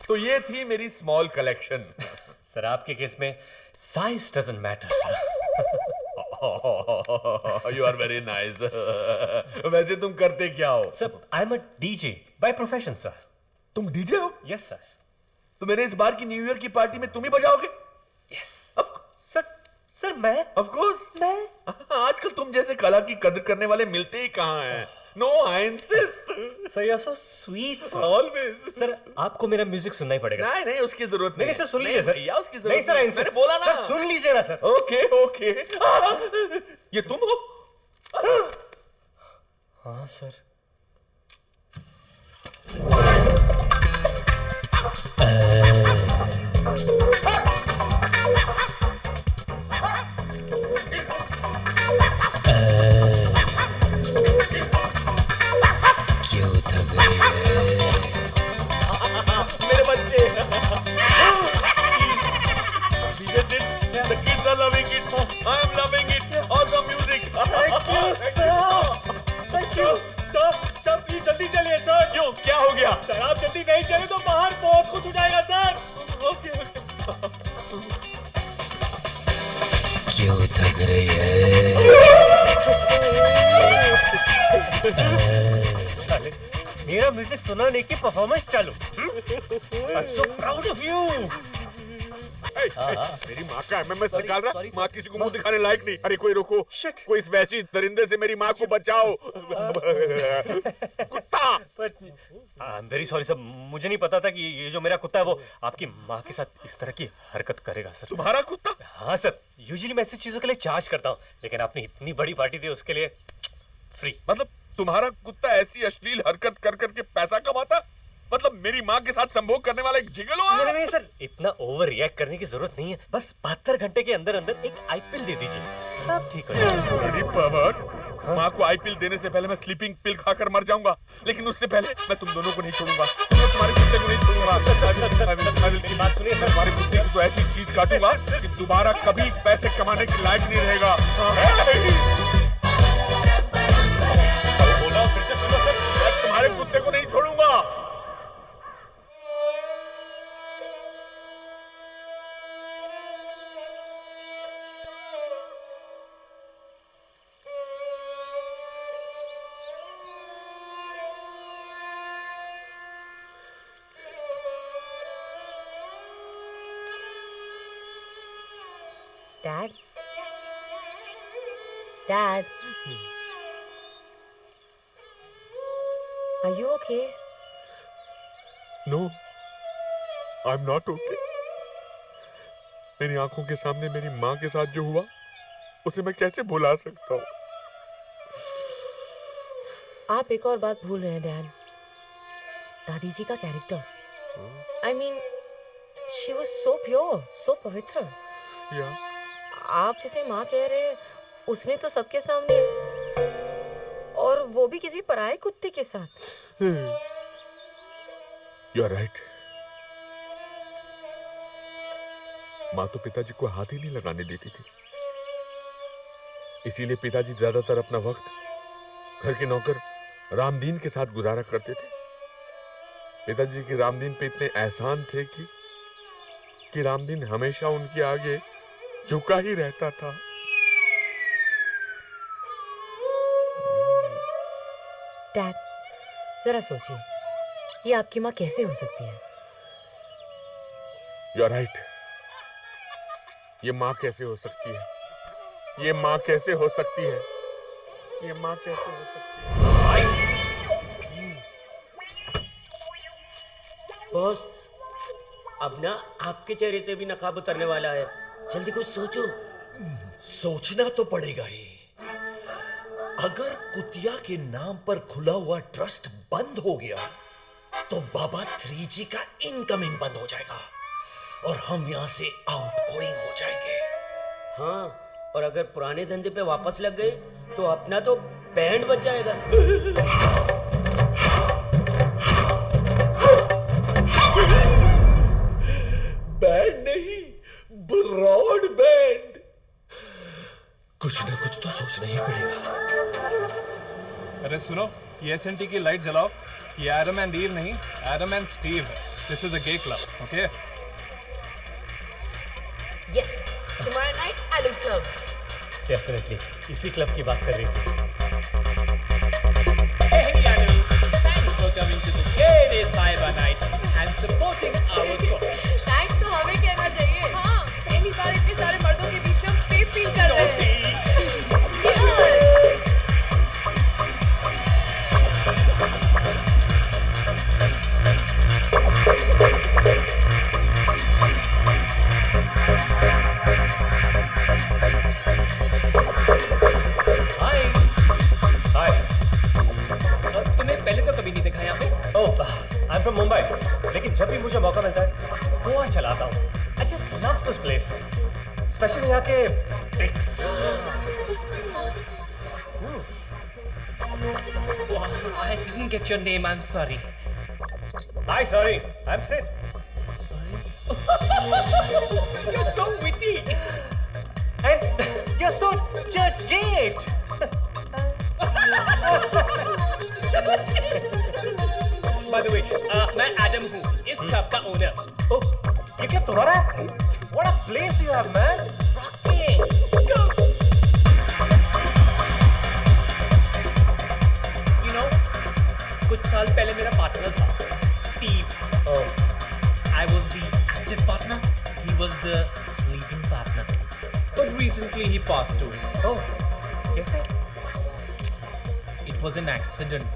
तो ये थी मेरी स्मॉल कलेक्शन। सर आपके केस में size doesn't matter sir. You are very nice. वैसे तुम करते क्या हो? Sir I am a DJ by profession sir. तुम डीजे हो? Yes sir. तो मेरे इस बार की न्यू ईयर की पार्टी में तुम ही बजाओगे? यस सर मैं ऑफ कोर्स मैं। आजकल तुम जैसे कला की कदर करने वाले मिलते ही कहां हैं। No I insist. Sir you are so sweet sir. Always. Sir आपको मेरा म्यूजिक सुनना ही पड़ेगा। नहीं नहीं उसकी जरूरत नहीं सर सुन लीजिए सर। भैया उसकी जरूरत नहीं सर आई मैंने बोला ना। सर सुन लीजिए ना सर। Okay okay. ये तुम हो? हाँ सर। क्यों थक रही है? मेरे बच्चे। The kids are loving it. I am loving it. Awesome music. Thank you sir. Thank you sir. Sir please जल्दी चलिए सर। क्यों क्या हो गया? सर आप जल्दी नहीं चले तो बाहर बहुत कुछ हो जाएगा सर। ओके क्यों थक रही है? साले मेरा म्यूजिक सुनाने की परफॉर्मेंस चालू। I'm so proud of you. मेरी माँ का एमएमएस निकाल रहा। माँ किसी को मुंह दिखाने लायक नहीं। अरे कोई रोको। कोई इस वैसी दरिंदे से मेरी माँ को बचाओ। कुत्ता। I am very sorry sir. मुझे नहीं पता था कि ये जो मेरा कुत्ता है वो आपकी माँ के साथ इस तरह की हरकत करेगा सर। तुम्हारा कुत्ता? हाँ सर। यूजुअली मैं ऐसी चीजों के लिए चार्ज करता हूँ, लेकिन आपने इतनी बड़ी पार्टी दी उसके लिए फ्री। मतलब तुम्हारा कुत्ता ऐसी अश्लील हरकत कर करके पैसा कमाता? मतलब मेरी माँ के साथ संभोग करने वाला एक जिगलो है? नहीं नहीं सर, इतना ओवर रिएक्ट करने की जरूरत नहीं है। बस 72 घंटे के अंदर अंदर एक आईपीएल दे दीजिए, सब ठीक हो जाएगा। माँ को आईपीएल देने से पहले मैं स्लीपिंग पिल खाकर मर जाऊंगा, लेकिन उससे पहले मैं तुम दोनों को नहीं छोड़ूंगा। तुम्हारे कुत्ते को नहीं छोड़ूंगा। मेरी बात सुनिए सर। तुम्हारे कुत्ते की तो ऐसी चीज काटूंगा कि दोबारा कभी पैसे कमाने के लायक नहीं रहेगा। बोला फिर से सुनो सर, मैं तुम्हारे कुत्ते को नहीं छोड़ूंगा। Dad? Dad? Are you okay? No, I'm not okay. मेरी आंखों के सामने मेरी माँ के साथ जो हुआ उसे मैं कैसे भुला सकता हूँ? आप एक और बात भूल रहे हैं डैड। दादी जी का character. I mean, she was so pure, so पवित्र। आप जिसे माँ कह रहे हैं, उसने तो सबके सामने, और वो भी किसी पराये कुत्ते के साथ। You're right. माँ तो पिताजी को हाथ ही नहीं लगाने देती थी। इसीलिए पिताजी ज्यादातर अपना वक्त घर के नौकर रामदीन के साथ गुजारा करते थे। पिताजी के रामदीन पे इतने एहसान थे कि रामदीन हमेशा उनके आगे झुका ही रहता था। डैड, जरा सोचिए, ये आपकी माँ कैसे हो सकती है? You're right. ये माँ कैसे हो सकती है? ये माँ कैसे हो सकती है? ये माँ कैसे हो सकती है? बॉस, अब ना आपके चेहरे से भी नकाब उतरने वाला है। जल्दी कुछ सोचो। सोचना तो पड़ेगा ही। अगर कुतिया के नाम पर खुला हुआ ट्रस्ट बंद हो गया तो बाबा 3G का इनकमिंग बंद हो जाएगा और हम यहाँ से आउटगोइंग हो जाएंगे। हाँ, और अगर पुराने धंधे पे वापस लग गए तो अपना तो बैंड बच जाएगा। बैंड नहीं, ब्रॉड बैंड। कुछ ना कुछ तो सोचना ही पड़ेगा। अरे सुनो, ये एसएनटी की लाइट जलाओ। ये एडम एंड ईव नहीं, एडम एंड स्टीव है। This is a gay club, okay? Yes, tomorrow night Adam's Club. Definitely इसी क्लब की बात कर रही थी। Hey Anu, thanks for coming to the gay cyber night and supporting our cause. Thanks तो हमें कहना चाहिए। हाँ, पहली बार इतने सारे मर्दों के बीच में हम सेफ फील कर रहे हैं। तुम्हें पहले तो कभी नहीं देखा यहाँ पे। ओह, आई एम फ्रॉम मुंबई, लेकिन जब भी मुझे मौका मिलता है गोवा चलाता हूँ। I just love this place, specially यहाँ के डिक्स। I didn't get your name, I'm sorry. Hi, sorry, I'm Sid. You're so witty. And you're so church gate. By the way, मैं एडम हूँ, इस क्लब का ओनर। Oh, ये club तुम्हारा है? What a place you have, man. You know, कुछ साल पहले मेरा पार्टनर था, Steve. I was the active partner, he was the sleeping partner. But recently he passed away. Oh, कैसे? It was an accident.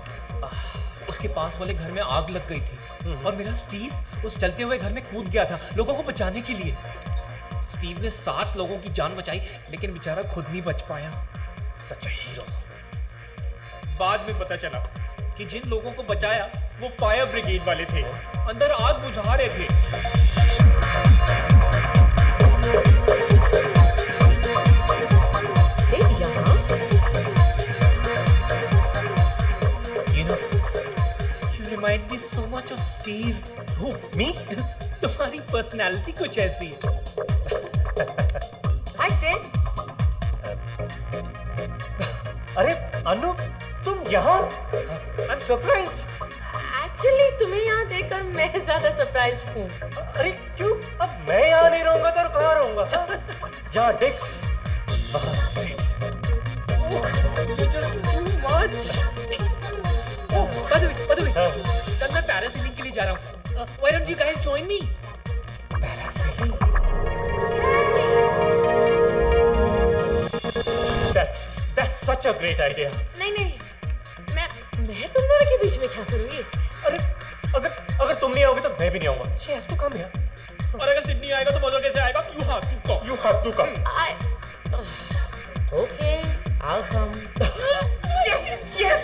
उसके पास वाले घर में आग लग गई थी और मेरा स्टीव उस जलते हुए घर में कूद गया था लोगों को बचाने के लिए। स्टीव ने 7 लोगों की जान बचाई, लेकिन बेचारा खुद नहीं बच पाया। Such a hero. बाद में पता चला कि जिन लोगों को बचाया वो फायर ब्रिगेड वाले थे, अंदर आग बुझा रहे थे। सिड यहाँ? You know, you remind me so much of Steve. Who? Me? तुम्हारी पर्सनालिटी कुछ ऐसी है। Hi Sid. अरे अनु, तुम यहाँ? I'm surprised. एक्चुअली तुम्हें यहाँ देखकर मैं ज्यादा सरप्राइज्ड हूँ। अरे क्यों? अब मैं यहाँ नहीं रहूंगा तो और कहाँ रहूंगा? जहाँ डिक्स, वहाँ Sid. You're just too much. Oh, by the way, कल मैं पैरासेलिंग के लिए जा रहा हूँ। Why don't you guys join me? Parasailing? That's such a great idea. नहीं, मैं तुम दोनों के बीच में क्या करूँगी? अरे अगर तुम नहीं आओगे तो मैं भी नहीं आऊंगा। She has to come here. और अगर सिडनी आएगा तो मजा कैसे आएगा? You have to come. You have to come. Okay, I'll come. Yes.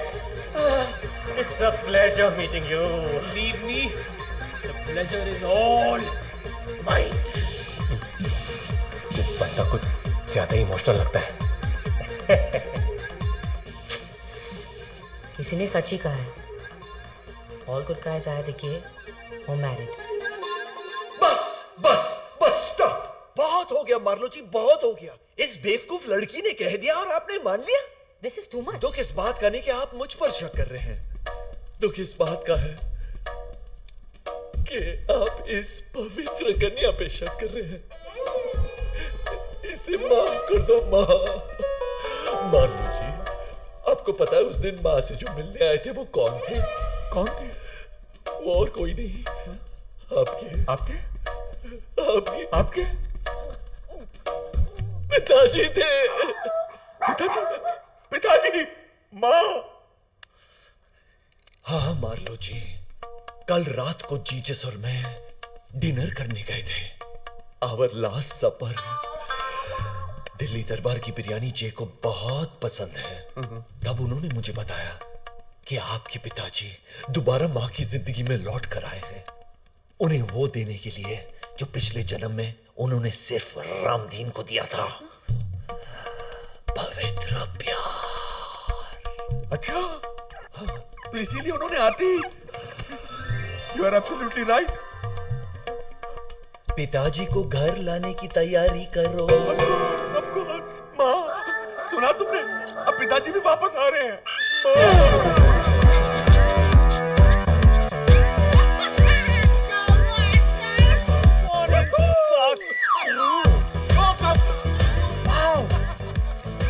It's a pleasure meeting you. Believe me, the pleasure is all mine. ये बंदा कुछ ज्यादा इमोशनल लगता है। किसी ने सच ही कहा है। All good guys आए देखिए, वो married. Bus stop. बहुत हो गया मार्लो जी, बहुत हो गया। इस बेवकूफ लड़की ने कह दिया और आपने मान लिया। This is too much. दुख इस बात का नहीं कि आप मुझ पर शक कर रहे हैं, दुख इस बात का है कि आप इस पवित्र कन्या पे शक कर रहे हैं। इसे माफ कर दो माँ। मार्लो जी, आपको पता है उस दिन माँ से जो मिलने आए थे वो कौन थे? वो और कोई नहीं, आपके पिताजी थे। पिताजी, माँ। हाँ मार्लो जी, कल रात को जीजस और मैं डिनर करने गए थे। आवर लास्ट सपर। दिल्ली दरबार की बिरयानी जे को बहुत पसंद है। तब उन्होंने मुझे बताया कि आपके पिताजी दोबारा माँ की जिंदगी में लौट कर आए हैं। उन्हें वो देने के लिए जो पिछले जन्म में उन्होंने सिर्फ रामदीन को दिया था। पवित्र प्यार। अच्छा, तो इसीलिए उन्होंने आते ही। You are absolutely right. पिताजी को घर लाने की तैयारी करो। Of course. माँ, सुना तुमने? अब पिताजी भी वापस आ रहे हैं।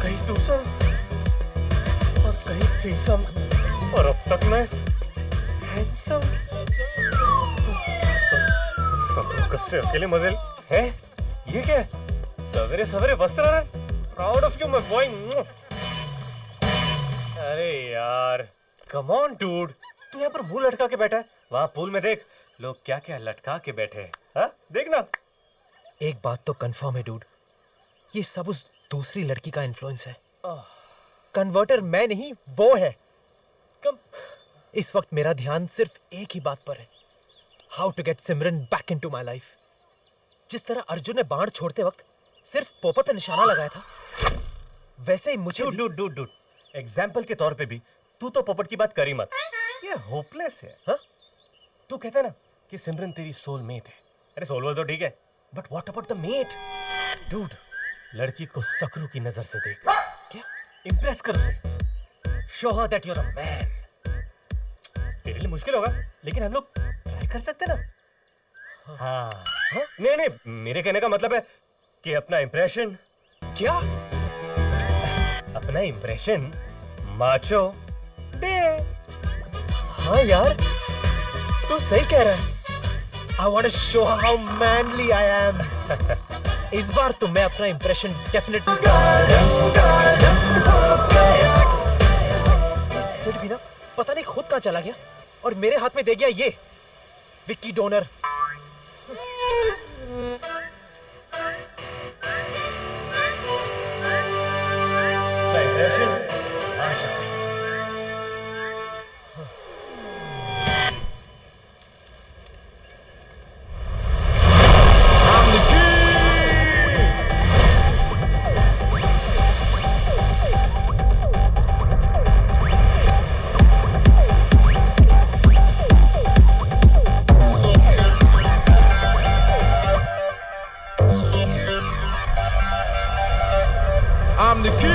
कहीं टूसम और कहीं थ्रीसम और अब तक मैं हैंडसम। कब से अकेले मजे है? ये क्या है? सवेरे सवेरे वस्त्र proud of you my boy. अरे यार, कम ऑन डूड, तू यहाँ पर मुंह लटका के बैठा है। वहाँ पूल में देख, लोग क्या क्या लटका के बैठे हैं। हाँ, देखना। एक बात तो कंफर्म है डूड, ये सब उस दूसरी लड़की का इन्फ्लुएंस है। कन्वर्टर मैं नहीं, वो है। इस वक्त मेरा ध्यान सिर्फ एक ही बात पर है, how to get Simran back into my life. जिस तरह अर्जुन ने बाण छोड़ते वक्त सिर्फ पोपट पे निशाना लगाया था, वैसे ही मुझे डूड एग्जाम्पल के तौर पे भी तू तो पोपट की बात करी मत। ये होपलेस है। हाँ? तू कहता है ना कि सिमरन तेरी सोलमेट है। अरे सोलमेट तो ठीक है, but what about the mate? Dude, लड़की को सकरू की नजर से देख। क्या? इंप्रेस कर उसे। Show her that you are a man. तेरे लिए मुश्किल होगा, लेकिन हम लोग ट्राई कर सकते ना। हाँ, नहीं नहीं, मेरे कहने का मतलब है कि अपना इंप्रेशन। क्या? अपना इंप्रेशन माचो दे। हाँ यार, तू सही कह रहा है। I want to show how manly I am. इस बार तो मैं अपना इंप्रेशन डेफिनेटली। सिड भी ना पता नहीं खुद कहाँ चला गया और मेरे हाथ में दे गया ये Vicky donor. I'm the king.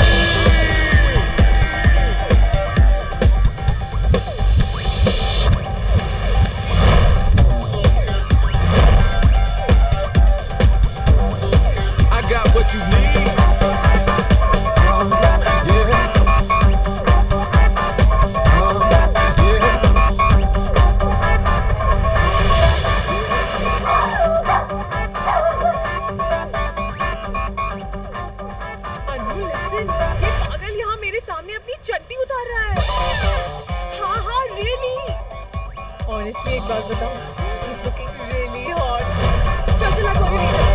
I got what you need. Anu listen, ये पागल यहाँ मेरे सामने अपनी चड्डी उतार रहा है। हाँ रियली। ऑनेस्टली एक बात बताऊं, he's looking really hot। चल आपको भी ले जाओ।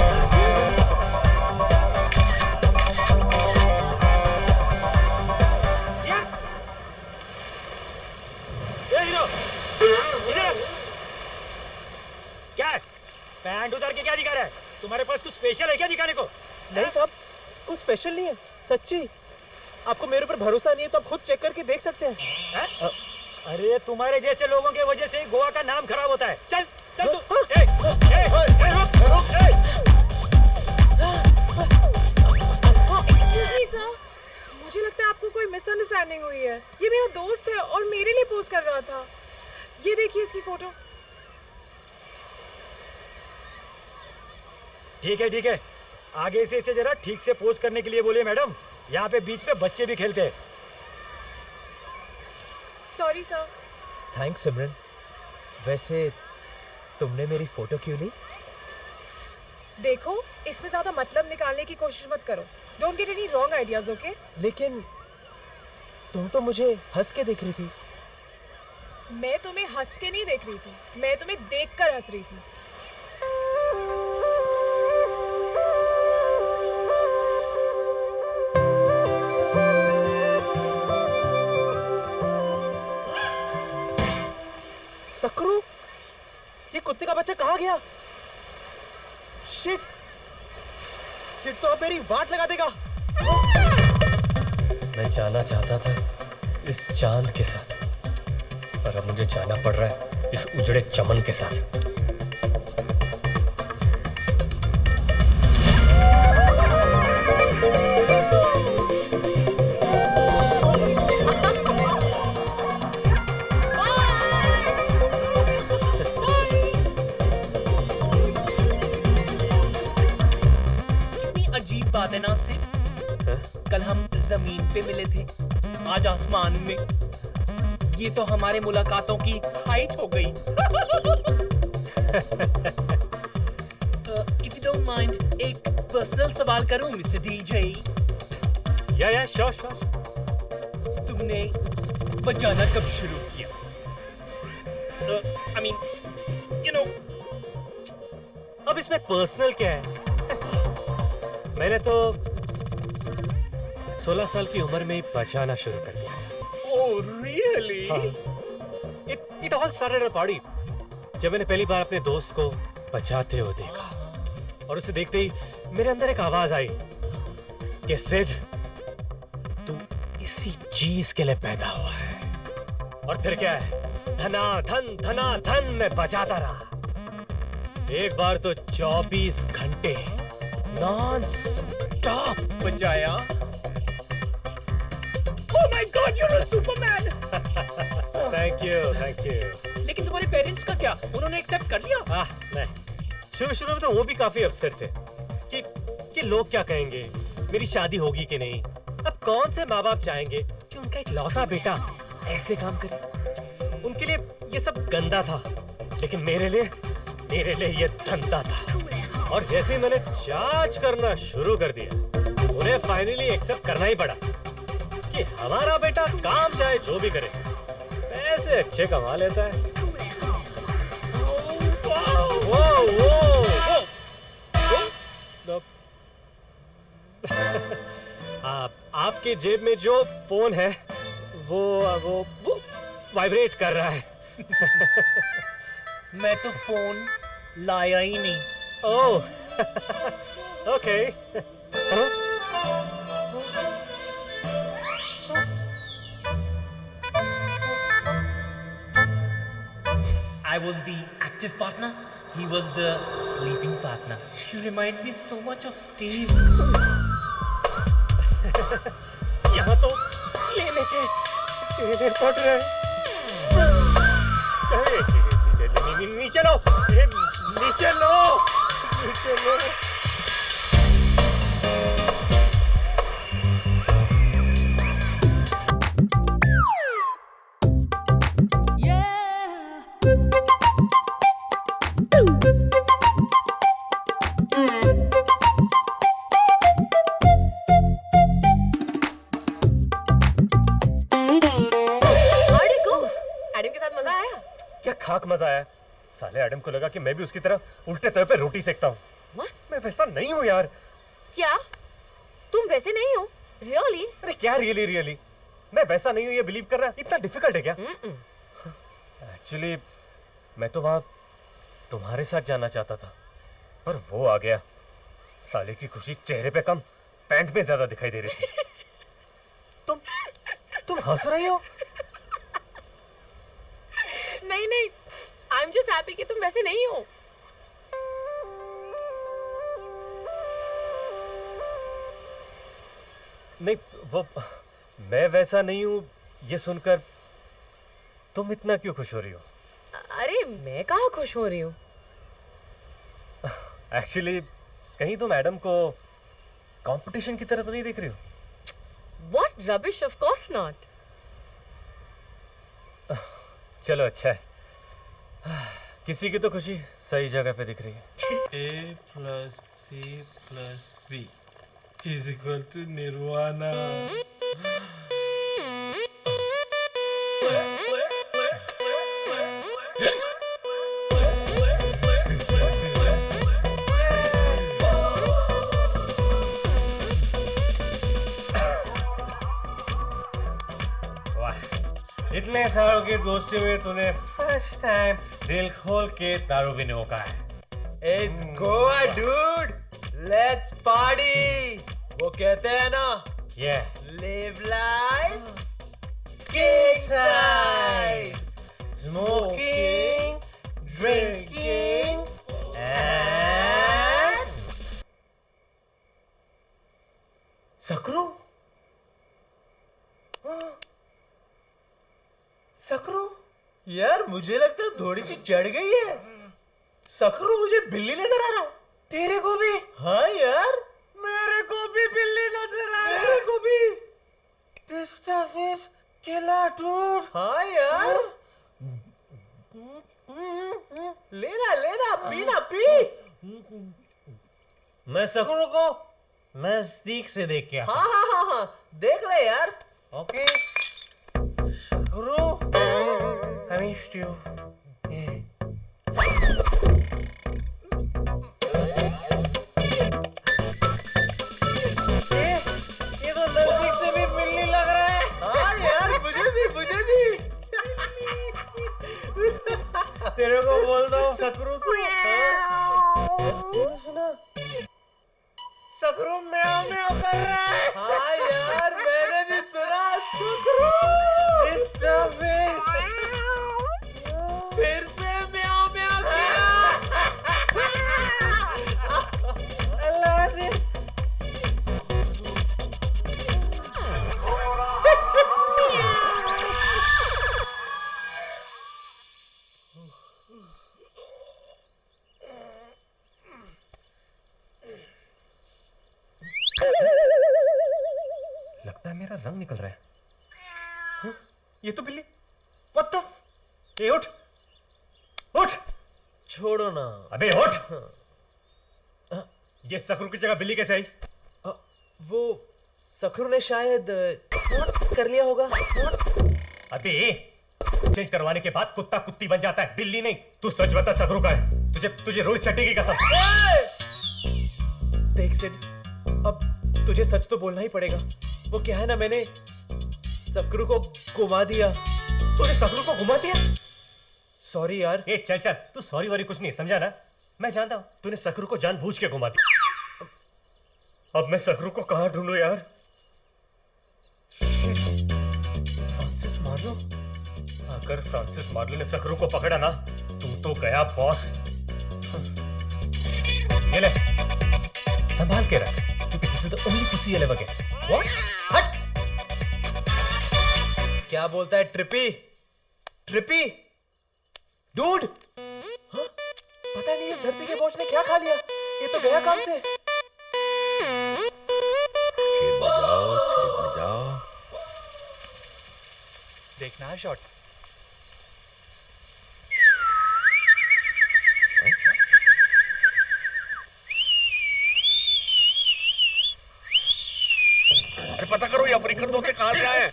ए हीरो, इधर। क्या है? पैंट उतार के क्या दिखा रहा है? तुम्हारे पास कुछ स्पेशल है क्या दिखाने को? नहीं साहब, कुछ स्पेशल नहीं है, सच्ची। आपको मेरे ऊपर भरोसा नहीं है तो आप खुद चेक करके देख सकते हैं। अरे तुम्हारे जैसे लोगों की वजह से गोवा का नाम खराब होता है। चल चल तू। एक्सक्यूज मी सर, मुझे लगता है आपको कोई मिसअंडरस्टैंडिंग हुई है। ये मेरा दोस्त है और मेरे लिए पोस्ट कर रहा था। ये देखिए इसकी फोटो। ठीक है, आगे से इसे जरा ठीक से पोस्ट करने के लिए बोलिए मैडम। यहाँ पे बीच पे बच्चे भी खेलते हैं। Sorry sir. थैंक्स सिमरन। वैसे तुमने मेरी फोटो क्यों ली? देखो, इसमें ज्यादा मतलब निकालने की कोशिश मत करो। Don't get any wrong ideas, okay? लेकिन तुम तो मुझे हंस के देख रही थी। मैं तुम्हें हंस के नहीं देख रही थी, मैं तुम्हें देखकर हंस रही थी। सकरू, ये कुत्ते का बच्चा कहाँ गया? शिट! सिड तो अब मेरी वाट लगा देगा। मैं जाना चाहता था इस चांद के साथ, और अब मुझे जाना पड़ रहा है इस उजड़े चमन के साथ। अजीब बात है ना सिड, कल हम जमीन पे मिले थे, आज आसमान में। ये तो हमारे मुलाकातों की हाइट हो गई। इफ यू डोंट माइंड, एक पर्सनल सवाल करूं मिस्टर डीजे? या श्योर। तुमने बजाना कब शुरू किया? I mean, you know. अब इसमें पर्सनल क्या है? मैंने तो 16 साल की उम्र में ही बजाना शुरू कर दिया। Oh, really? It all started at a party. जब मैंने पहली बार अपने दोस्त को बजाते हुए देखा, और उसे देखते ही मेरे अंदर एक आवाज आई कि सिड, तू इसी चीज के लिए पैदा हुआ है। और फिर क्या है, धना धन मैं बजाता रहा। एक बार तो 24 घंटे नॉन स्टॉप बजाया। Oh my God, you're a Superman! Thank you. लेकिन तुम्हारे पेरेंट्स का क्या? उन्होंने एक्सेप्ट कर लिया? नहीं। शुरू में तो वो भी काफी अपसेट थे कि लोग क्या कहेंगे, मेरी शादी होगी कि नहीं। अब कौन से माँ बाप चाहेंगे कि उनका एक लौता बेटा ऐसे काम करे? उनके लिए ये सब गंदा था, लेकिन मेरे लिए ये धंधा था। और जैसे ही मैंने चार्ज करना शुरू कर दिया, उन्हें फाइनली एक्सेप्ट करना ही पड़ा कि हमारा बेटा काम चाहे जो भी करे, पैसे अच्छे कमा लेता है। आपके जेब में जो फोन है वो वाइब्रेट कर रहा है। मैं तो फोन लाया ही नहीं। ओह, okay. I was the active partner. He was the sleeping partner. You remind me so much of Steve. यहाँ तो लेने के पड़ रहे हैं। नीचे लो, नीचे लो। एडम के साथ मजा आया? क्या खाक मजा आया? साले एडम को लगा कि मैं भी उसकी तरह उल्टे तवे पे रोटी सेकता हूँ। मैं वैसा नहीं हूँ यार। क्या? तुम वैसे नहीं हो? रियली? अरे क्या रियली? मैं वैसा नहीं हूँ ये बिलीव करना इतना डिफिकल्ट है क्या? एक्चुअली मैं तो वहां तुम्हारे साथ जाना चाहता था, पर वो आ गया। साले की खुशी चेहरे पे कम, पैंट में ज्यादा दिखाई दे रही थी। तुम हंस रही हो? नहीं, आई एम जस्ट हैप्पी कि तुम वैसे नहीं हो। नहीं, वो मैं वैसा नहीं हूं ये सुनकर तुम इतना क्यों खुश हो रही हो? अरे मैं कहाँ खुश हो रही हूँ? एक्चुअली कहीं तुम एडम को कंपटीशन की तरह तो नहीं देख रही हो? What rubbish, of course not. चलो अच्छा है, किसी की तो खुशी सही जगह पे दिख रही है। A plus C plus B is equal to Nirvana. इतने सालों की दोस्ती में तूने फर्स्ट टाइम दिल खोल के दारू पीने को कहा है। It's Goa, dude. Let's party. वो कहते हैं ना, live life king size, smoking, drinking, and सकरू, सकरू, यार मुझे लगता है थोड़ी सी चढ़ गई है। सकरू मुझे बिल्ली नजर आ रहा है। तेरे को भी? हाँ यार, मेरे को भी बिल्ली नजर आ रहा है। मेरे को भी। This stuff is killer, dude. हाँ यार। लेना, पीना, पी। मैं सकरू को नजदीक से देख के आता हूं। हाँ, देख ले यार। ओके। सकरू, I missed you. ये तो नजदीक से भी बिल्ली लग रहा है। हाँ यार, मुझे भी। तेरे को बोलता हूँ सकरू तू। सुना? सकरू म्याऊं म्याऊं कर रहा है। हाँ यार, मैंने भी सुना सकरू। This stuff is फिर से म्याऊं म्याऊं किया। I love this. लगता है मेरा रंग निकल रहा है। हाँ? ये तो बिल्ली। What the ए उठ, उठ। छोड़ो ना। अबे उठ। ये सकरू की जगह बिल्ली कैसे आई? वो सकरू ने शायद कर लिया होगा। अबे चेंज करवाने के बाद कुत्ता कुत्ती बन जाता है, बिल्ली नहीं। तू सच बता सकरू का है? तुझे रोहित शेट्टी की कसम। देख सिड, अब तुझे सच तो बोलना ही पड़ेगा। वो क्या है ना, मैंने सकरू को घुमा दिया। तूने सकरू को घुमा दिया? सॉरी यार। ए चल, तू सॉरी वॉरी कुछ नहीं, समझा ना? मैं जानता हूं तूने सकरू को जानबूझ के घुमा दिया। अब मैं सकरू को कहां ढूंढूं यार? Francis Marlo? अगर फ्रांसिस मार्लो ने सकरू को पकड़ा ना, तू तो गया बॉस। ये ले, संभाल के रख, क्योंकि this is the only pussy you'll ever get. What? हट! क्या बोलता है ट्रिपी? ट्रिपी? डूड? हाँ? पता नहीं इस धरती के बोझ ने क्या खा लिया। ये तो गया काम से। बजाओ। देखना है शॉट। अरे पता करो ये अफ्रीकन तोते कहां से आए हैं?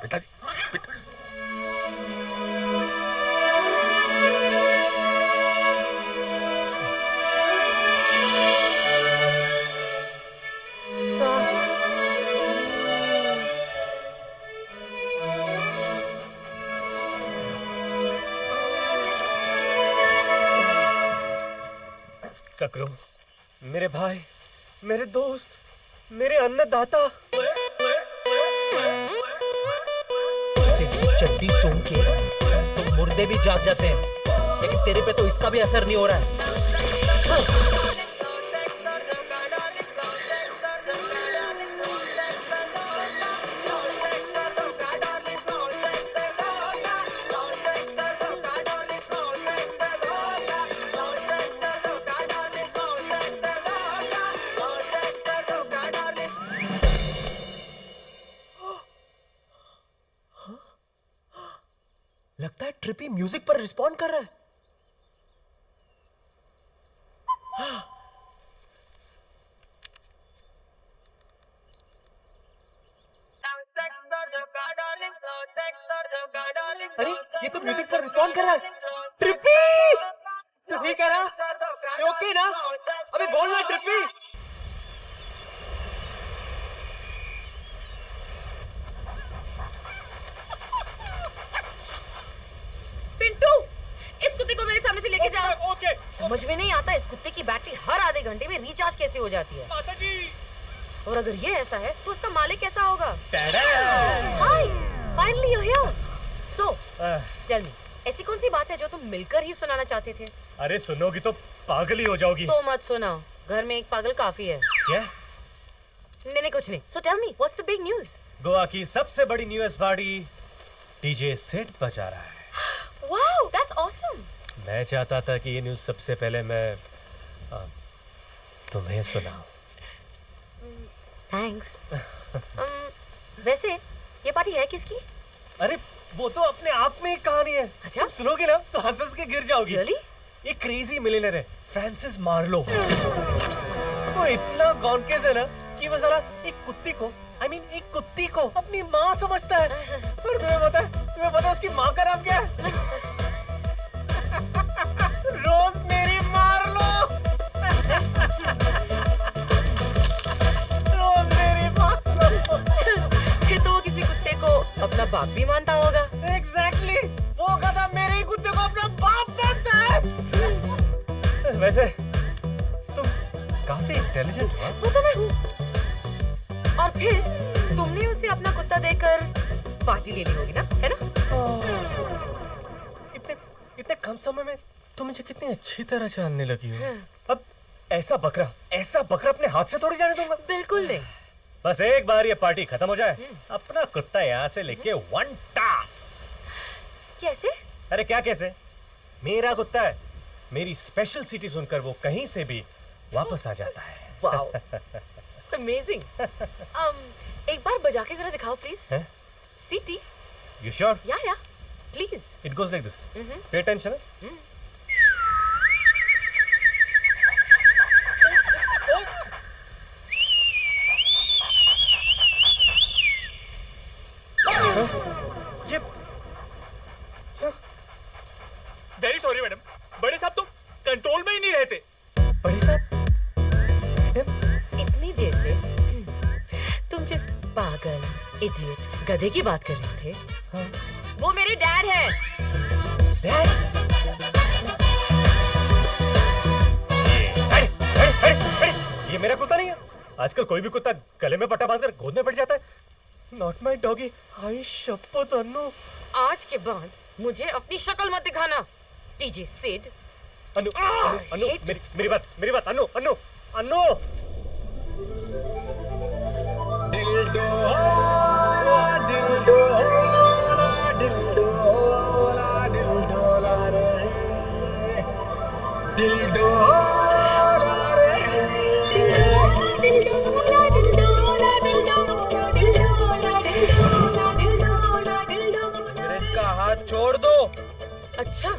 पिताजी, सकरू, मेरे भाई, मेरे दोस्त, मेरे अन्नदाता। चड्डी सूंघ के तो मुर्दे भी जाग जाते हैं, लेकिन तेरे पे तो इसका भी असर नहीं हो रहा है। लगता है ट्रिपी म्यूजिक पर रिस्पॉन्ड कर रहा है। अरे ये तो म्यूजिक पर रिस्पॉन्ड कर रहा है। ट्रिपी! तो ठीक है ना? ओके ना? अबे बोल ना ट्रिपी! पिंटू, इस कुत्ते को मेरे सामने से लेके जाओ। के। समझ में नहीं आता इस कुत्ते की बैटरी हर आधे घंटे में रिचार्ज कैसे हो जाती है। माता जी। और अगर ये ऐसा है तो उसका मालिक कैसा होगा? Hi, finally you here. So tell me, ऐसी कौन सी बात है जो तुम मिलकर ही सुनाना चाहते थे? अरे सुनोगी तो पागल ही हो जाओगी। तो मत सुनाओ, घर में एक पागल काफी है। क्या? नहीं कुछ नहीं। So tell me, what's the big news? Goa की सबसे बड़ी न्यूज़ पार्टी डीजे सिड बजा रहा है। Wow, that's awesome. मैं चाहता था कि ये न्यूज़ सबसे पहले मैं तुम्हें सुनाऊं। थैंक्स। वैसे ये पार्टी है किसकी? अरे वो तो अपने आप में एक कहानी है। अच्छा? तुम सुनोगे ना तो हंस के गिर जाओगी। Really? ये क्रेजी मिलियनेयर है फ्रांसिस मार्लो। वो इतना गॉनकेस है ना कि वो साला एक कुत्ती को एक कुत्ती को अपनी माँ समझता है। और तुम्हें पता है उसकी माँ का नाम क्या है? रोज मेरी मार्लो। रोज मेरी मार्लो। फिर तो वो किसी कुत्ते को अपना बाप भी मानता होगा। Exactly! वो गधा मेरे ही कुत्ते को अपना बाप मानता है। वैसे तुम काफी इंटेलिजेंट हो। वो तो मैं हूँ। और फिर तुमने उसे अपना कुत्ता देकर पार्टी ले ली होगी ना, है ना? इतने कम समय में तुम मुझे कितनी अच्छी तरह जानने लगी हो। अब ऐसा बकरा अपने हाथ से थोड़ी जाने दूंगा। बिल्कुल नहीं। बस एक बार ये पार्टी खत्म हो जाए, अपना कुत्ता यहाँ से लेके वन टास। कैसे? अरे क्या कैसे? मेरा कुत्ता है। मेरी स्पेशल सिटी सुनकर वो कहीं से भी वापस आ जाता है। Wow, amazing. एक बार बजा के जरा दिखाओ प्लीज। सिटी। You sure? या please. It goes like this. Pay attention. Very sorry madam, बड़े साहब तुम कंट्रोल में ही नहीं रहते। बड़े साहब? इतनी देर से तुम जिस पागल, इडियट, गधे की बात कर रहे थे, वो मेरे डैड हैं। ये मेरा कुत्ता नहीं है। आजकल कोई भी कुत्ता गले में पट्टा बांधकर गोद में पड़ जाता है। Not my doggy. आई शपथ अन्नू। आज के बाद मुझे अपनी शक्ल मत दिखाना, डीजे सिड। अन्नू, मेरी बात, अन्नू। छोड़ दो। अच्छा,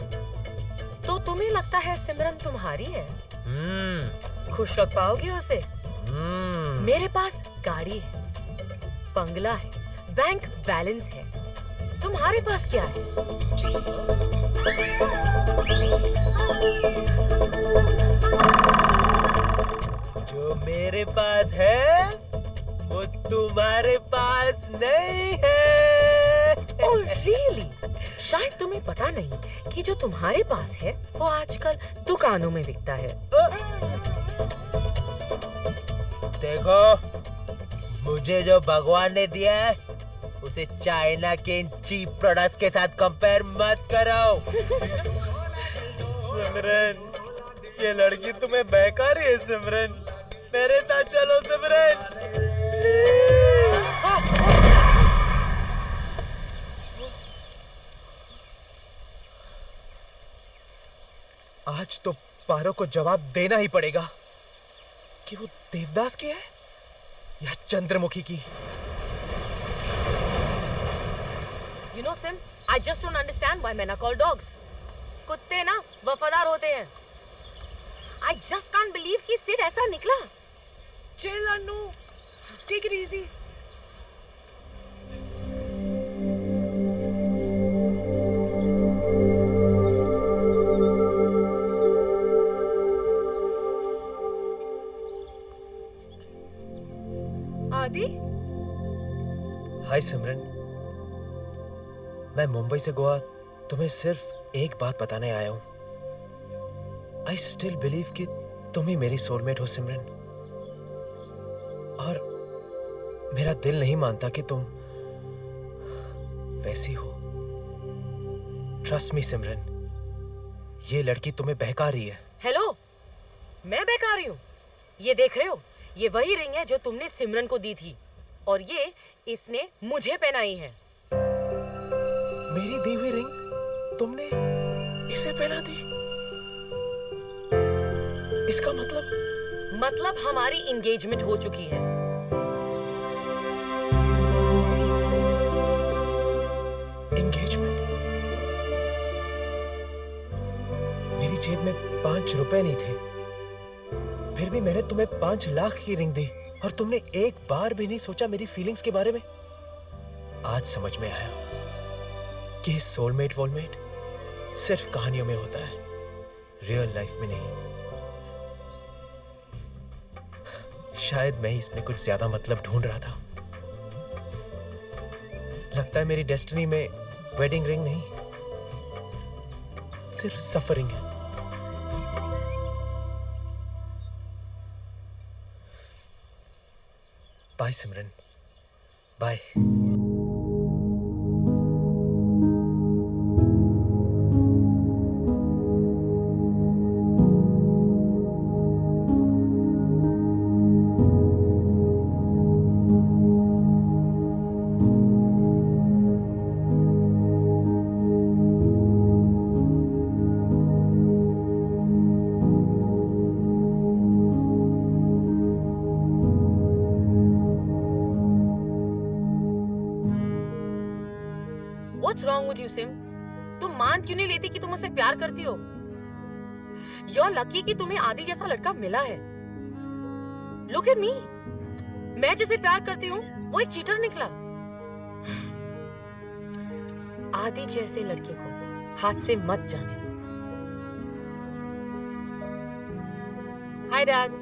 तो तुम्हें लगता है सिमरन तुम्हारी है? खुश रख पाओगे उसे? मेरे पास गाड़ी है, बंगला है, बैंक बैलेंस है। तुम्हारे पास क्या है? जो मेरे पास है वो तुम्हारे पास नहीं है। Oh, really? शायद तुम्हें पता नहीं कि जो तुम्हारे पास है वो आजकल दुकानों में बिकता है। देखो, मुझे जो भगवान ने दिया है उसे चाइना के इन चीप प्रोडक्ट्स के साथ कंपेयर मत करो। सिमरन, ये लड़की तुम्हें बहका रही है। सिमरन, मेरे साथ चलो सिमरन। आज तो पारो को जवाब देना ही पड़ेगा कि वो देवदास की है या चंद्रमुखी की। You know, Sim, I just don't understand why men are called dogs. कुत्ते ना वफादार होते हैं। I just can't believe कि सिड ऐसा निकला। Chill, Annu. Take it easy. आदि? हाय सिमरन, मैं मुंबई से गोवा तुम्हें सिर्फ एक बात बताने आया हूं। आई स्टिल बिलीव कि तुम ही मेरी सोलमेट हो सिमरन, और मेरा दिल नहीं मानता कि तुम वैसी हो। ट्रस्ट मी सिमरन, ये लड़की तुम्हें बहका रही है। हेलो, मैं बहका रही हूँ? ये देख रहे हो, ये वही रिंग है जो तुमने सिमरन को दी थी, और ये इसने मुझे पहनाई है। मेरी दी हुई रिंग तुमने इसे पहना दी? इसका मतलब हमारी एंगेजमेंट हो चुकी है। एंगेजमेंट? मेरी जेब में 5 रुपए नहीं थे, फिर भी मैंने तुम्हें 5 लाख की रिंग दी, और तुमने एक बार भी नहीं सोचा मेरी फीलिंग्स के बारे में। आज समझ में आया कि सोलमेट वोलमेट सिर्फ कहानियों में होता है, रियल लाइफ में नहीं। शायद मैं इसमें कुछ ज्यादा मतलब ढूंढ रहा था। लगता है मेरी डेस्टिनी में वेडिंग रिंग नहीं, सिर्फ सफरिंग है। Bye Simran, bye. What's wrong with you, Sim? तुम मान क्यों नहीं लेती कि तुम मुझसे प्यार करती हो? You're lucky कि तुम्हें आदि जैसा लड़का मिला है। Look at me. मैं जिसे प्यार करती हूँ, वो एक चीटर निकला। आदि जैसे लड़के को हाथ से मत जाने दो। Hi, Dad.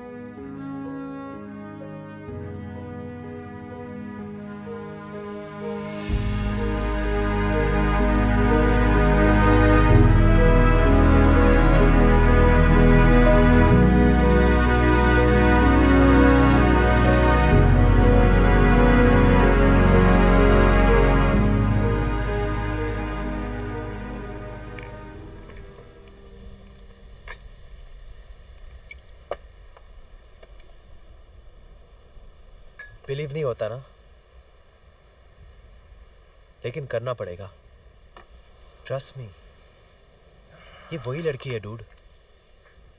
बिलीव नहीं होता ना, लेकिन करना पड़ेगा। ट्रस्ट मी, ये वही लड़की है डूड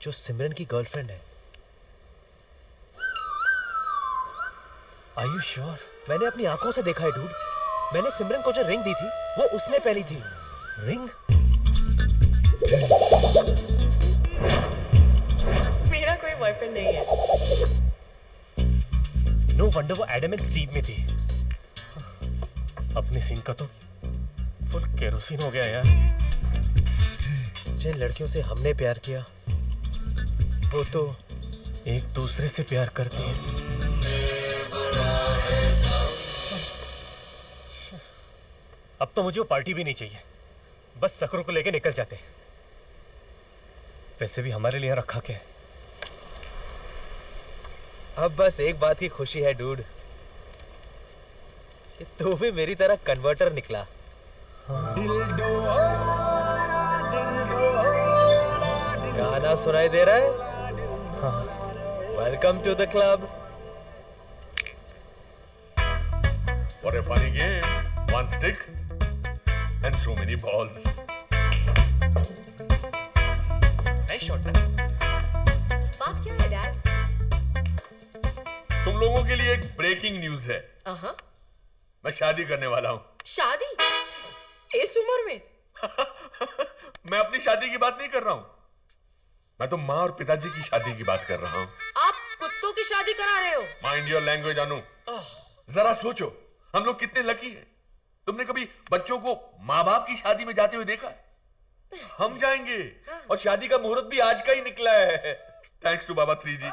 जो सिमरन की गर्लफ्रेंड है। Are you sure? मैंने अपनी आंखों से देखा है डूड। मैंने सिमरन को जो रिंग दी थी वो उसने पहनी थी। रिंग? मेरा कोई बॉयफ्रेंड नहीं है। नो वंडर वो एडम एंड स्टीव में थी। अपने सीन का तो फुल केरोसिन हो गया यार। जिन लड़कियों से हमने प्यार किया वो तो एक दूसरे से प्यार करती है। अब तो मुझे वो पार्टी भी नहीं चाहिए, बस सकरों को लेके निकल जाते। वैसे भी हमारे लिए रखा क्या है? अब बस एक बात की खुशी है डूड कि तू भी मेरी तरह कन्वर्टर निकला। गाना सुनाई दे रहा है? Welcome to the club. What a funny game. One stick and so many balls. Nice shot, man. बात क्या है डैड? तुम लोगों के लिए एक ब्रेकिंग न्यूज है। मैं शादी करने वाला हूँ। शादी? इस उम्र में? मैं अपनी शादी की बात नहीं कर रहा हूँ, मैं तो माँ और पिताजी की शादी की बात कर रहा हूँ। आप कुत्तों की शादी करा रहे हो? माइंड योर लैंग्वेज अनु। जरा सोचो, हम लोग कितने लकी हैं। तुमने कभी बच्चों को माँ बाप की शादी में जाते हुए देखा है? हम जाएंगे, और शादी का मुहूर्त भी आज का ही निकला है। थैंक्स टू बाबा 3G,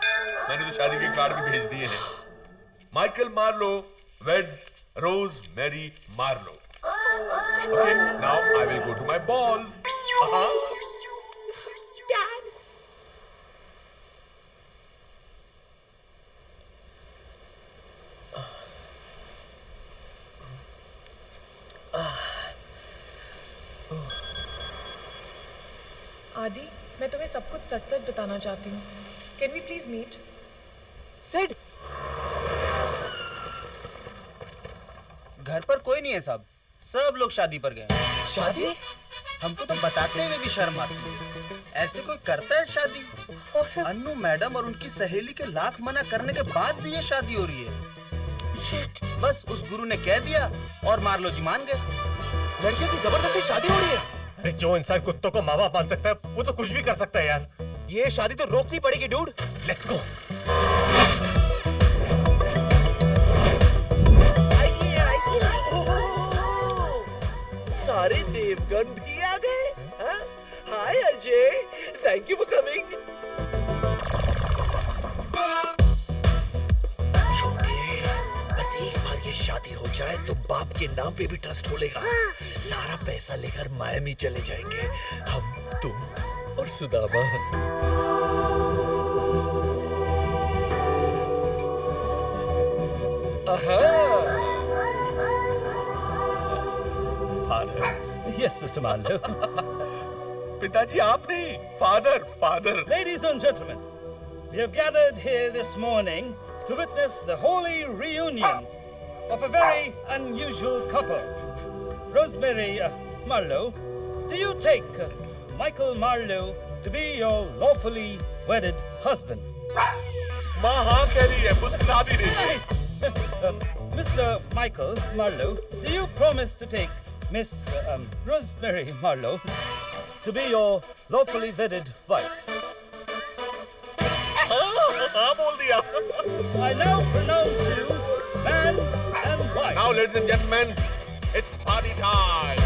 मैंने तो शादी के कार्ड भी भेज दिए हैं। Michael Marlo weds Rose Mary Marlo. Okay, now I will go to my balls. Dad, आदि, मैं तुम्हें सब कुछ सच सच बताना चाहती हूँ। Can we please meet? Sid, घर पर कोई नहीं है साहब, सब लोग शादी पर गए। शादी? हमको तो बताते हुए भी शर्म आती है। ऐसे कोई करता है शादी? अन्नू मैडम और उनकी सहेली के लाख मना करने के बाद भी ये शादी हो रही है। बस उस गुरु ने कह दिया और मार्लो जी मान गए। लड़कियों की जबरदस्ती शादी हो रही है। अरे जो इंसान कुत्तों को माँ बाप मान सकता है वो तो कुछ भी कर सकता है यार। ये शादी तो रोकनी पड़ेगी डूड। Let's go. सारे देवगण भी आ गए। Hi Ajay, thank you for coming. छोटे, बस एक बार ये शादी हो जाए तो बाप के नाम पे भी ट्रस्ट खोलेगा। सारा पैसा लेकर मायामी चले जाएंगे, हम, तुम और सुदामा। Yes, Mr. Marlowe. पिताजी आप नहीं, father, father. Ladies and gentlemen, we have gathered here this morning to witness the holy reunion of a very unusual couple. Rosemary Marlowe, do you take Michael Marlowe to be your lawfully wedded husband? माँ हाँ कह रही है, मुस्कुरा भी रही है। Nice. Mr. Michael Marlowe, do you promise to take Miss Rosemary Marlowe to be your lawfully wedded wife? हाँ बोल दिया। I now pronounce you man and wife. Now, ladies and gentlemen, it's party time.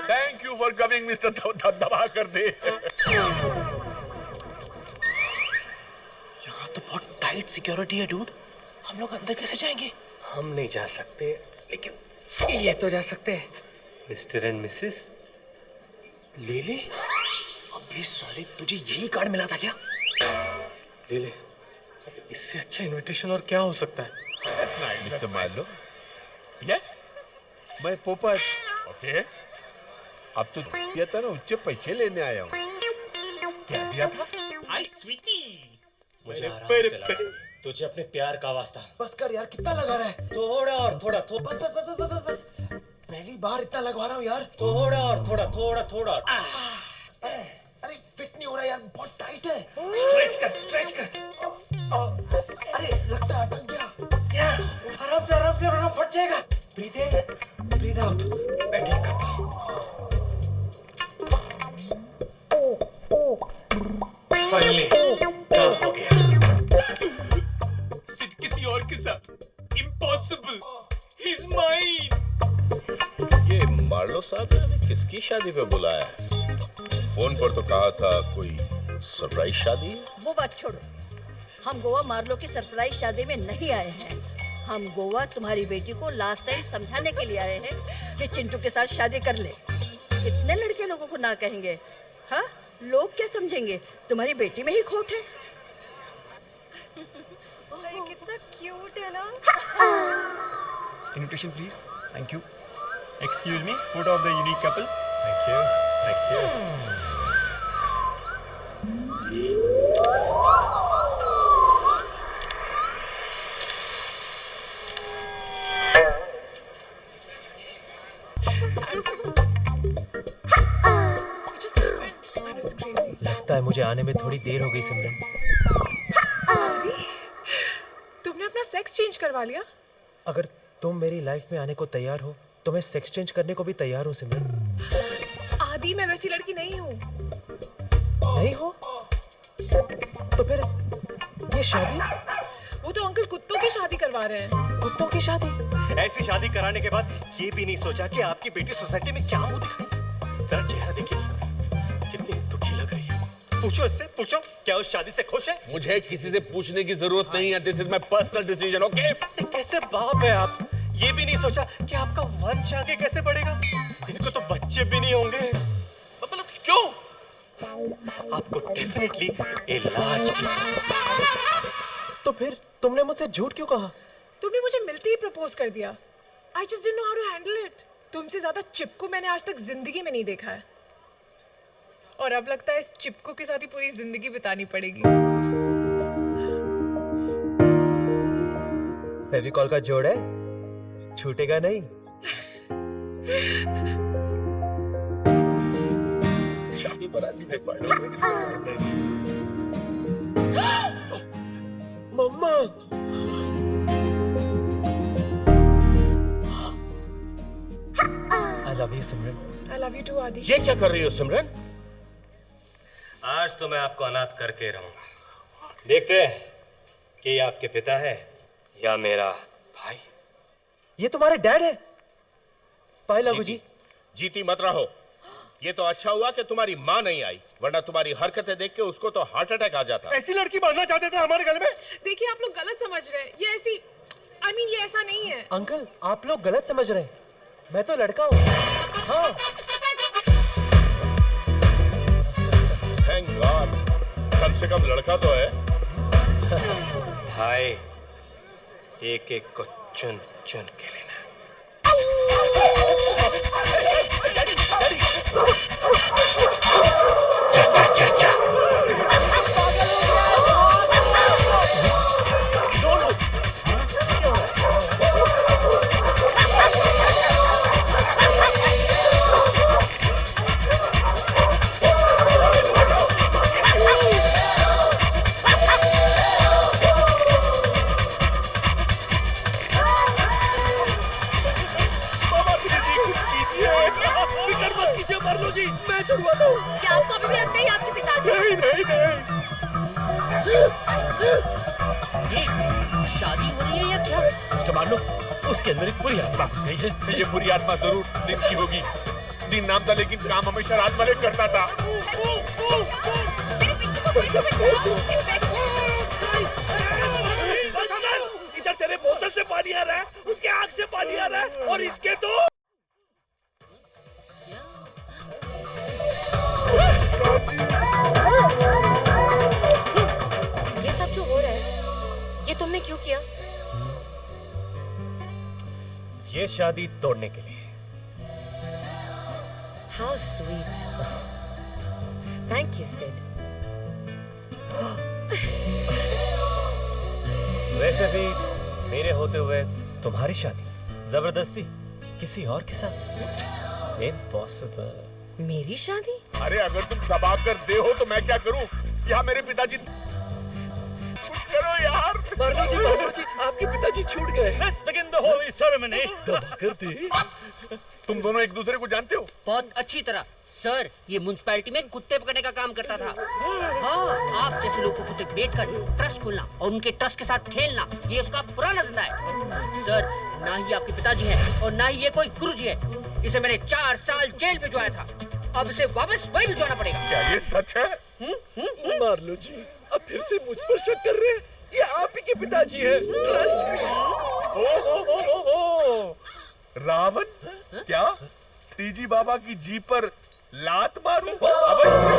Thank you for coming, Mr. दबा कर दे। यहाँ तो बहुत tight security है dude. हम लोग अंदर कैसे जाएंगे? हम नहीं जा सकते, लेकिन ये तो जा सकते हैं। मिस्टर एंड मिसेस ले ले। अबे साले, तुझे यही कार्ड मिला था क्या? ले ले। इससे अच्छा इनविटेशन और क्या हो सकता है? That's nice, Mr. Marlowe? Yes? मैं पोपट। Okay. अब तो दिया था ना, उच्च पैसे लेने आया हूँ। क्या दिया था? हाय स्वीटी। मुझे आराम से लगा। तुझे अपने प्यार का वास्ता। बस कर यार, कितना लगा रहा है? थोड़ा और थोड़ा थोड़ा। बस बस बस बस बस बस। पहली बार इतना लगवा रहा हूँ यार। थोड़ा और थोड़ा थोड़ा थोड़ा। अरे फिट नहीं हो रहा यार, बहुत टाइट है। स्ट्रेच कर, स्ट्रेच कर। अरे लगता है अटक गया। क्या? आराम से वरना फट जाएगा। ब्रीथ इन, ब्रीथ आउट। मैं ठीक करता हूँ। फाइनली काम हो गया। सिट किसी और के साथ। Impossible. He's mine. ये मार्लो साहब ने हमें किसकी शादी पे बुलाया है? फोन पर तो कहा था कोई सरप्राइज शादी है। वो बात छोड़ो, हम गोवा मार्लो की सरप्राइज शादी में नहीं आए हैं। हम गोवा तुम्हारी बेटी को लास्ट टाइम समझाने के लिए आए हैं कि चिंटू के साथ शादी कर ले। कितने लड़के लोगों को ना कहेंगे? हाँ, लोग क्या समझेंगे? तुम्हारी बेटी में ही खोट है। अरे कितना क्यूट है ना। Invitation, please. Thank you. Excuse me, photo of the unique couple. Thank you. Thank you. लगता है मुझे आने में थोड़ी देर हो गई सिमरन। अरे, तुमने अपना सेक्स चेंज करवा लिया? अगर तुम मेरी लाइफ में आने को तैयार हो तो मैं सेक्स चेंज करने को भी तैयार हूँ सिमरन। आदि, मैं वैसी लड़की नहीं हूँ। नहीं हो? तो फिर ये शादी? वो तो अंकल कुत्तों की शादी करवा रहे हैं। कुत्तों की शादी? ऐसी शादी कराने के बाद ये भी नहीं सोचा कि आपकी बेटी सोसाइटी में क्या मुंह दिखाए। जरा चेहरा देखिए उसका, कितनी दुखी लग रही है। पूछो इससे, पूछो क्या उस शादी से खुश है? मुझे किसी से पूछने की जरूरत नहीं है। This is my personal decision, okay? कैसे बाप है आप? ये भी नहीं सोचा कि आपका वंश आगे कैसे बढ़ेगा? इनको तो बच्चे भी नहीं होंगे। मतलब क्यों? आपको डेफिनेटली ए लार्ज किस। तो फिर तुमने मुझसे झूठ क्यों कहा? तुमने मुझे मिलते ही प्रपोज कर दिया। I just didn't know how to handle it. तुमसे ज्यादा चिपको मैंने आज तक जिंदगी में नहीं देखा है। और अब लगता है इस चिपको के साथ ही पूरी जिंदगी बितानी पड़ेगी। फेविकॉल का जोड़ है, छूटेगा नहीं। शादी बराती में मम्मा, I love you, Simran. I love you too, आदि। ये क्या कर रही हो सिमरन? आज तो मैं आपको अनाथ करके रहूंगा। देखते हैं कि ये आपके पिता है या मेरा भाई। ये तुम्हारे डैड है? पाए लागू जी। जीती मत रहो। ये तो अच्छा हुआ कि तुम्हारी माँ नहीं आई, वरना तुम्हारी हरकतें देख के उसको तो हार्ट अटैक आ जाता। ऐसी लड़की बांधना चाहते थे हमारे गले में। देखिए आप लोग गलत समझ रहे हैं। ये ऐसी ये ऐसा नहीं है। अंकल, आप लोग गलत समझ रहे हैं। मैं तो लड़का हूँ। हाँ। थैंक गॉड, कम से कम लड़का तो है। भाई, एक एक को चुन चुन के लेना। क्या आपको अभी भी लगता है आपके पिताजी? नहीं। शादी हो रही है या क्या? मिस्टर मार्लो, उसके अंदर एक बुरी आत्मा घुस गई है। ये बुरी आत्मा जरूर दिन की होगी। दिन नाम था लेकिन काम हमेशा रात वाले करता था। इधर तेरे बोतल से पानी आ रहा है, उसके आंख से पानी आ रहा है, और इसके तो ये सब जो हो रहा है, ये तुमने क्यों किया? ये शादी तोड़ने के लिए। How sweet. Thank you, Sid. वैसे भी मेरे होते हुए तुम्हारी शादी जबरदस्ती किसी और के साथ? Impossible. मेरी शादी? अरे अगर तुम दबा कर दे हो तो मैं क्या करूं? यहाँ मेरे पिताजी, कुछ करो यार। मार्लो जी, आपके पिताजी छूट गए। Let's begin the holy ceremony. दबा कर दे। तुम दोनों एक दूसरे को जानते हो? बहुत अच्छी तरह सर। ये म्युनिसिपैलिटी में कुत्ते पकड़ने का काम करता था। हाँ, आप जैसे लोगों को कुत्ते बेचकर ट्रस्ट खोलना और उनके ट्रस्ट के साथ खेलना, ये उसका पुराना धंधा है। सर, ना ही आपके पिताजी है और ना ही ये कोई गुरुजी है। इसे मैंने 4 साल जेल भिजवाया था। अब इसे वापस वही भिजवाना पड़ेगा। क्या ये सच है? मार्लो जी, अब फिर से मुझ पर शक कर रहे हैं? ये आप ही के पिताजी हैं। Trust me. रावण, क्या 3G बाबा की जीप पर लात मारूं? अवश्य।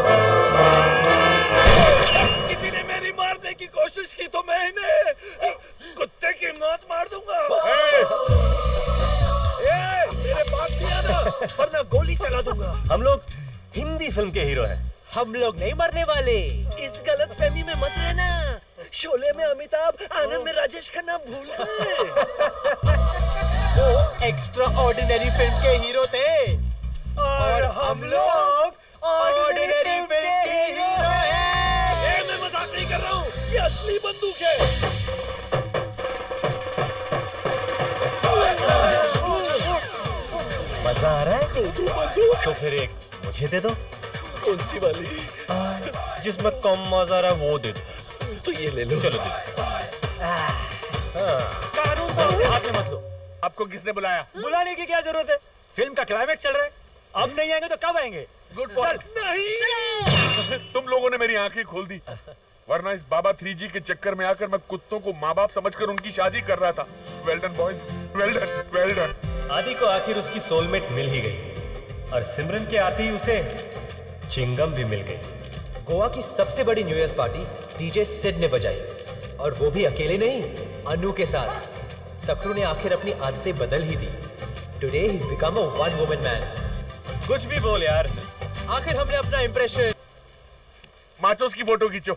किसी ने मेरी मारने की कोशिश की तो मैं इन्हें कुत्ते की मौत मार दूंगा। मेरे पास नहीं आना, वरना गोली चला दूंगा। हम लोग हिंदी फिल्म के हीरो हैं। हम लोग नहीं मरने वाले। इस गलतफहमी में मत रहना। शोले में अमिताभ, आनंद में राजेश खन्ना भूल गए। वो एक्स्ट्रा ऑर्डिनरी फिल्म के हीरो थे और हम लोग ऑर्डिनरी फिल्म के हीरो हैं। मैं मजाक नहीं कर रहा हूँ, ये असली बंदूक है। मजा आ रहा है? तो फिर एक मुझे दे दो। कौन सी वाली? जिसमें कम मजा आ रहा है वो दे दो। तो ये ले लो। चलो दे। कानून तो अपने हाथ में मत लो। आपको किसने बुलाया? बुलाने की क्या जरूरत है? फिल्म का क्लाइमेक्स चल रहा है। अब नहीं आएंगे तो कब आएंगे? Good point. नहीं, तुम लोगों ने मेरी आंखें खोल दी, वरना इस बाबा 3G के चक्कर में आकर मैं कुत्तों को माँ बाप समझकर उनकी शादी कर रहा था। Well done boys, well done, well done. आदि को आखिर उसकी सोलमेट मिल ही गई और सिमरन के आते ही उसे चिंगम भी मिल गई। गोवा की सबसे बड़ी new year's party DJ Sid ने बजाई, और वो भी अकेले नहीं, अनु के साथ। सखरू ने आखिर अपनी आदतें बदल ही दी। Today he is become a one woman man. कुछ भी बोल यार, आखिर हमने अपना इंप्रेशन। माचोस की फोटो खींचो।